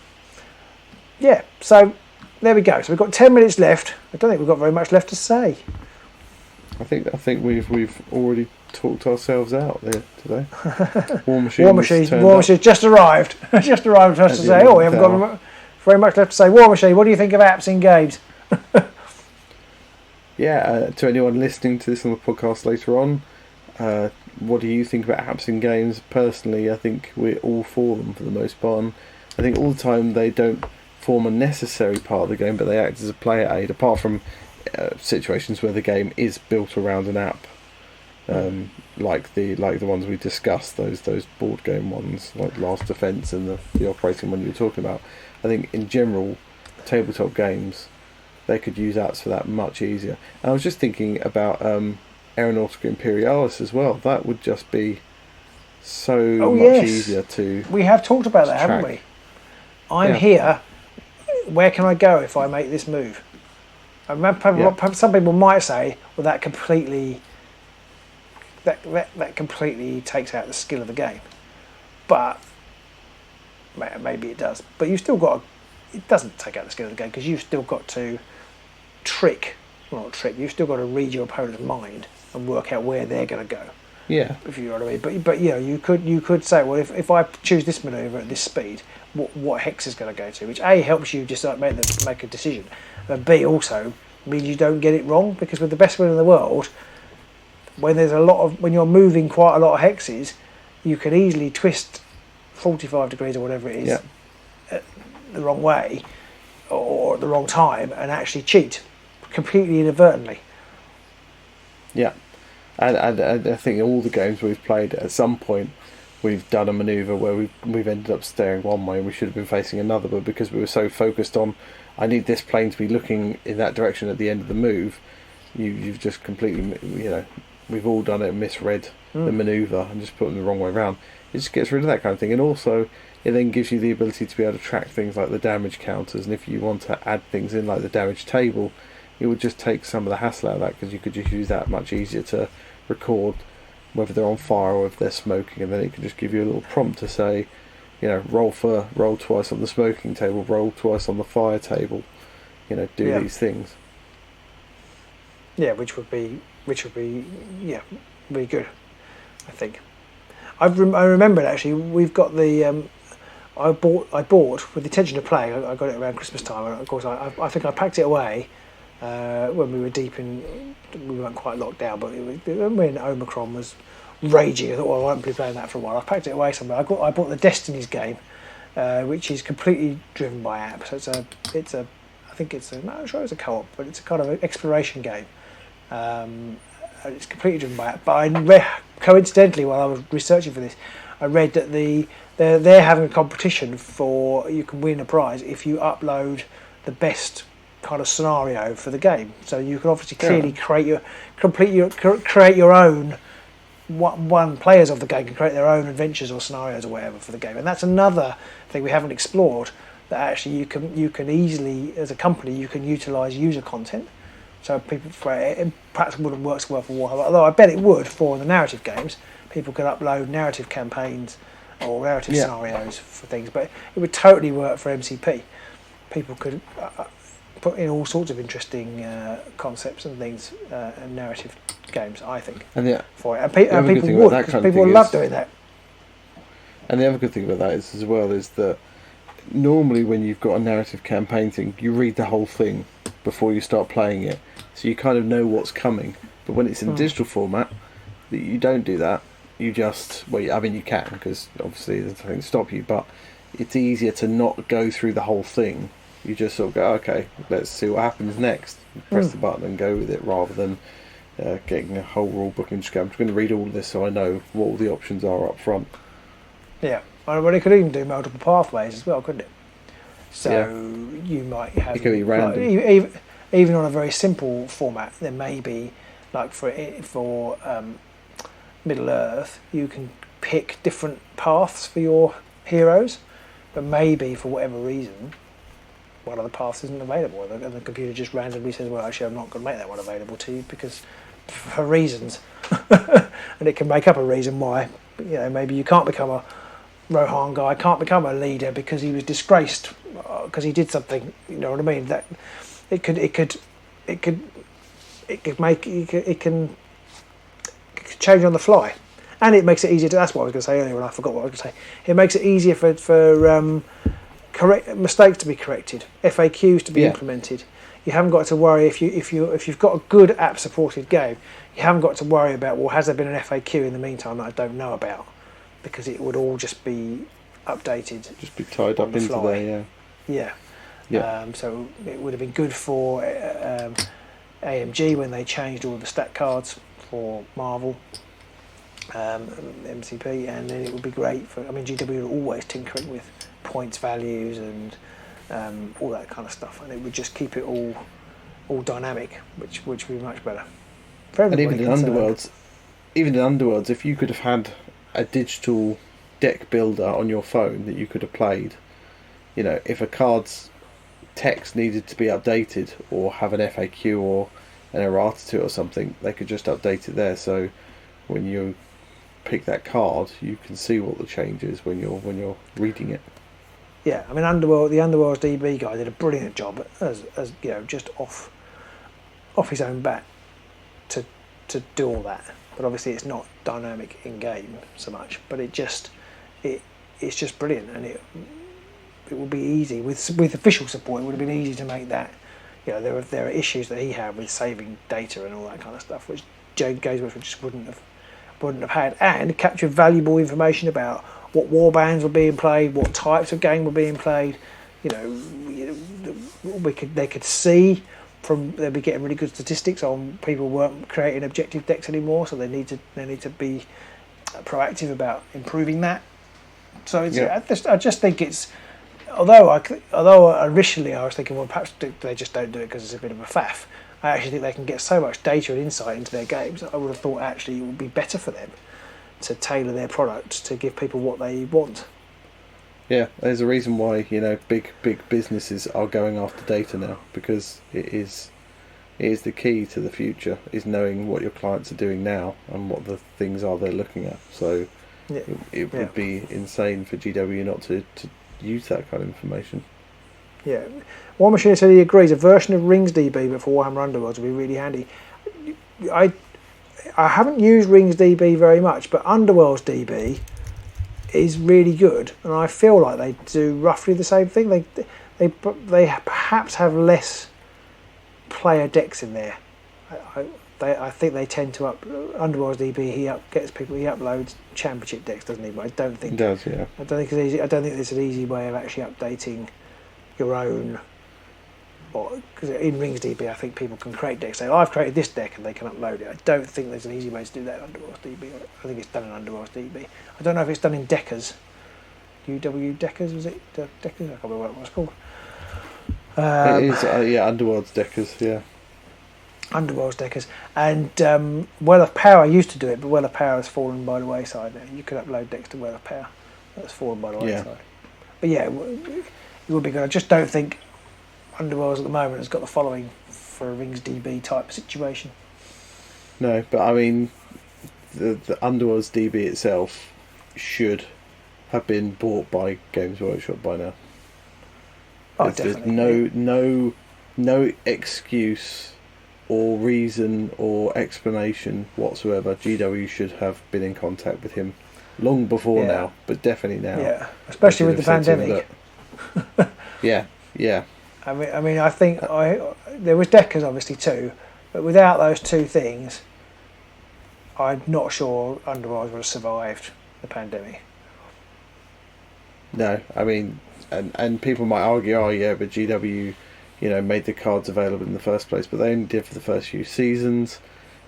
there we go. So we've got 10 minutes left. I don't think we've got very much left to say. I think we've already talked ourselves out there today. War Machine just arrived. Just arrived for us to say, we haven't got very much left to say. War Machine, what do you think of apps in games? To anyone listening to this on the podcast later on, what do you think about apps in games? Personally, I think we're all for them for the most part. And I think all the time they don't form a necessary part of the game, but they act as a player aid, apart from situations where the game is built around an app. Like the ones we discussed, those board game ones, like Last Defense and the operating one you were talking about. I think in general, tabletop games, they could use apps for that much easier. And I was just thinking about Aeronautica Imperialis as well. That would just be so much easier to. We have talked about that, haven't we? I'm here. Where can I go if I make this move? Some people might say, well, that completely takes out the skill of the game, but maybe it does. But you still got it doesn't take out the skill of the game, because you've still got to you've still got to read your opponent's mind and work out where they're going to go. Yeah, if you know what I mean. But you could say, well, if I choose this manoeuvre at this speed, what hex is going to go to? Which A, helps you just like make a decision, but B, also means you don't get it wrong, because with the best will in the world, when you're moving quite a lot of hexes, you can easily twist 45 degrees or whatever it is the wrong way or at the wrong time and actually cheat completely inadvertently. Yeah, and I think all the games we've played at some point we've done a manoeuvre where we've ended up staring one way and we should have been facing another, but because we were so focused on, I need this plane to be looking in that direction at the end of the move, you've just completely, we've all done it and misread the manoeuvre and just put them the wrong way around. It just gets rid of that kind of thing, and also it then gives you the ability to be able to track things like the damage counters, and if you want to add things in like the damage table, it would just take some of the hassle out of that, because you could just use that much easier to record whether they're on fire or if they're smoking, and then it can just give you a little prompt to say, roll twice on the smoking table, roll twice on the fire table, do these things. Yeah, which would be really good, I think. I remembered actually. We've got the I bought with the intention of playing. I got it around Christmas time, and of course I think I packed it away when we were we weren't quite locked down, but when Omicron was raging. I thought, well, I won't be playing that for a while. I packed it away somewhere. I bought the Destinies game, which is completely driven by app. So I'm not sure it's a co-op, but it's a kind of an exploration game. It's completely driven by app. But I read, coincidentally, while I was researching for this, I read that they're having a competition for, you can win a prize if you upload the best kind of scenario for the game. So you can obviously clearly create your own. One players of the game can create their own adventures or scenarios or whatever for the game, and that's another thing we haven't explored. That actually you can easily, as a company, you can utilise user content. So people, it perhaps wouldn't work so well for Warhammer, although I bet it would for the narrative games. People could upload narrative campaigns or narrative scenarios for things, but it would totally work for MCP. People could put in all sorts of interesting concepts and things and narrative games, I think, for it. And people would, because people love doing that. And the other good thing about that is, as well, is that normally when you've got a narrative campaign thing, you read the whole thing before you start playing it, so you kind of know what's coming. But when it's in digital format, you don't do that. You just, you can, because obviously there's nothing to stop you, but it's easier to not go through the whole thing. You just sort of go, okay, let's see what happens next. Press the button and go with it, rather than getting a whole rule book and just go, I'm just going to read all of this so I know what all the options are up front. Yeah, well, it could even do multiple pathways as well, couldn't it? So you might have... It could be random. Like, even on a very simple format, there may be, like for Middle Earth, you can pick different paths for your heroes, but maybe for whatever reason, one of the paths isn't available, and the computer just randomly says, well, actually, I'm not going to make that one available to you because for reasons. And it can make up a reason why, maybe you can't become a Rohan guy, can't become a leader because he was disgraced because he did something. You know what I mean? That it can change on the fly, and it makes it easier to. That's what I was going to say earlier, and I forgot what I was going to say. It makes it easier for correct mistakes to be corrected, FAQs to be implemented. You haven't got to worry if you've got a good app supported game. You haven't got to worry about, well, has there been an FAQ in the meantime that I don't know about? Because it would all just be updated. Just be tied up into there, yeah. So it would have been good for AMG when they changed all the stat cards for Marvel, MCP, and then it would be great for. GW are always tinkering with points values and all that kind of stuff, and it would just keep it all dynamic, which would be much better. And even in Underworlds, if you could have had a digital deck builder on your phone that you could have played, if a card's text needed to be updated or have an FAQ or an errata to it or something, they could just update it there. So when you pick that card, you can see what the change is when you're reading it. Yeah, the Underworlds DB guy did a brilliant job as just off his own bat to do all that. But obviously it's not dynamic in game so much. But it's just brilliant, and it would be easy with official support. It would have been easy to make that. There are issues that he had with saving data and all that kind of stuff, which Jade Gazewitz just wouldn't have had, and captured valuable information about what war bands were being played, what types of game were being played. They could see they'd be getting really good statistics on people weren't creating objective decks anymore, so they need to be proactive about improving that. So I just think it's, although initially I was thinking, well, perhaps they just don't do it because it's a bit of a faff. I actually think they can get so much data and insight into their games that I would have thought actually it would be better for them to tailor their product to give people what they want. Yeah, there's a reason why big businesses are going after data now, because it is the key to the future, is knowing what your clients are doing now and what the things are they're looking at. So it would be insane for GW not to use that kind of information. Yeah. One Machine said he agrees. A version of Rings DB but for Warhammer Underworlds would be really handy. I haven't used Rings DB very much, but Underworlds DB is really good, and I feel like they do roughly the same thing. They perhaps have less player decks in there. I think they tend to Underworlds DB. He uploads championship decks, doesn't he? But I don't think he does. Yeah. I don't think it's easy. I don't think there's an easy way of actually updating your own. Because in Rings DB, I think people can create decks. Say, I've created this deck, and they can upload it. I don't think there's an easy way to do that in Underworlds DB. I think it's done in Underworlds DB. I don't know if it's done in Deckers. UW Deckers, was it? Deckers? I can't remember what it was called. It is, Underworlds Deckers, yeah. Underworlds Deckers. And Well of Power used to do it, but Well of Power has fallen by the wayside now. You could upload decks to Well of Power. That's fallen by the wayside. But yeah, it would be good. I just don't think Underworlds at the moment has got the following for a Rings DB type situation. No, but I mean, the Underworlds DB itself should have been bought by Games Workshop by now. There's no excuse or reason or explanation whatsoever. GW should have been in contact with him long before now, but definitely now. Yeah, especially with the pandemic. Yeah. I mean, I think there was Deckers obviously too, but without those two things, I'm not sure Underworlds would have survived the pandemic. No, I mean, and people might argue, but GW, made the cards available in the first place, but they only did for the first few seasons,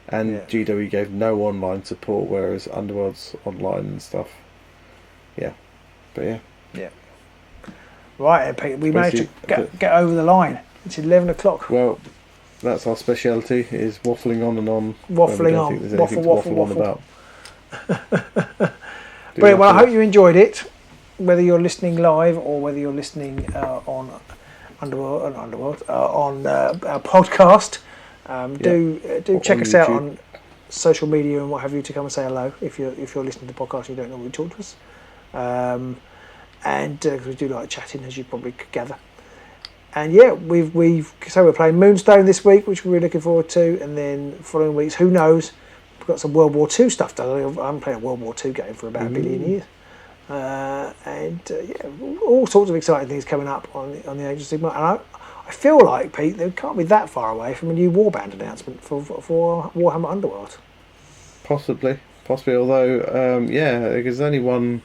and GW gave no online support, whereas Underworld's online and stuff. Yeah, but yeah. Right, Pete, we managed to get over the line. It's 11 o'clock. Well, that's our speciality, is waffling on and on. Waffling on. Think there's anything to waffle on about. Brilliant. Well, I hope you enjoyed it, whether you're listening live or whether you're listening on Underworld, on our podcast. Do check us out on social media and what have you to come and say hello if you're listening to the podcast and you don't normally talk to us. And we do like chatting, as you probably could gather. And yeah, we're playing Moonstone this week, which we're really looking forward to, and then following weeks, who knows? We've got some World War II stuff done. I haven't played a World War II game for about a billion years, all sorts of exciting things coming up on the agency. And I feel like, Pete, they can't be that far away from a new warband announcement for Warhammer Underworld. Possibly. Although, there's only one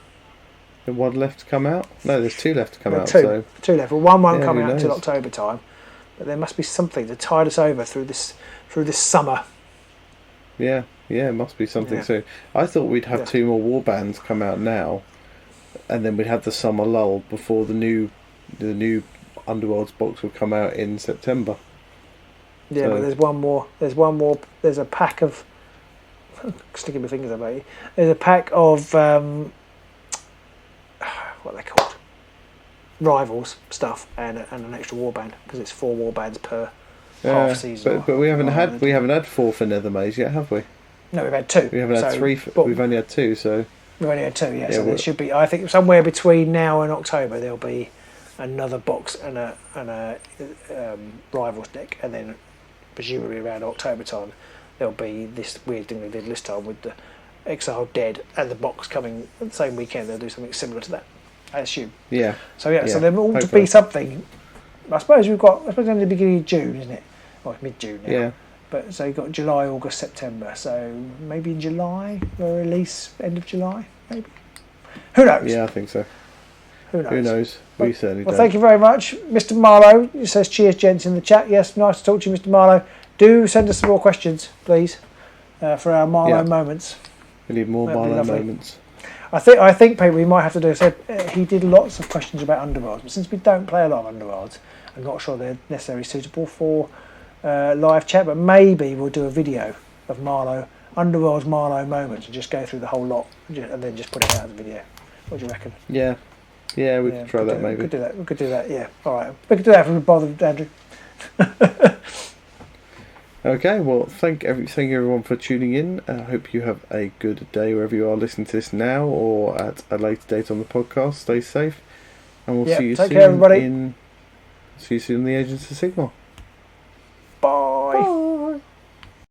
left to come out. No, there's two left to come out. Two left. Well, one won't come out until October time, but there must be something to tide us over through this summer. Yeah, it must be something soon. I thought we'd have two more war bands come out now, and then we'd have the summer lull before the new Underworlds box would come out in September. Yeah, but there's one more. There's a pack of sticking my fingers about it. There's a pack of what are they called? Rivals stuff and an extra warband, because it's 4 warbands per half season. But we haven't had 4 for Nethermaze yet, have we? No, we've had 2. We haven't had 3. We've only had 2. So we've only had 2. Yeah, so there should be. I think somewhere between now and October there'll be another box and a Rivals deck, and then presumably around October time there'll be this weird thing they did this time with the Exiled Dead and the box coming the same weekend. They'll do something similar to that, I assume. Yeah. So there ought to be something. I suppose only the beginning of June, isn't it? Well, it's mid-June now. Yeah. But so you've got July, August, September. So maybe in July, a release end of July, maybe. Who knows? Yeah, I think so. Who knows? We certainly don't. Well, thank you very much, Mr. Marlowe. It says cheers, gents, in the chat. Yes, nice to talk to you, Mr. Marlowe. Do send us some more questions, please, for our Marlowe moments. We need more That'd be Marlowe lovely. moments. I think people we might have to do. So he did lots of questions about underworlds, but since we don't play a lot of underworlds, I'm not sure they're necessarily suitable for live chat. But maybe we'll do a video of underworld's Marlowe moments, and just go through the whole lot, and then just put it out as a video. What do you reckon? Yeah, we could try that maybe. We could do that. Yeah. All right. We could do that if we bothered, Andrew. Okay, well, thank you everyone for tuning in. I hope you have a good day wherever you are listening to this now or at a later date on the podcast. Stay safe, and we'll see you soon. Take care, everybody. See you soon in the Agents of Sigmar.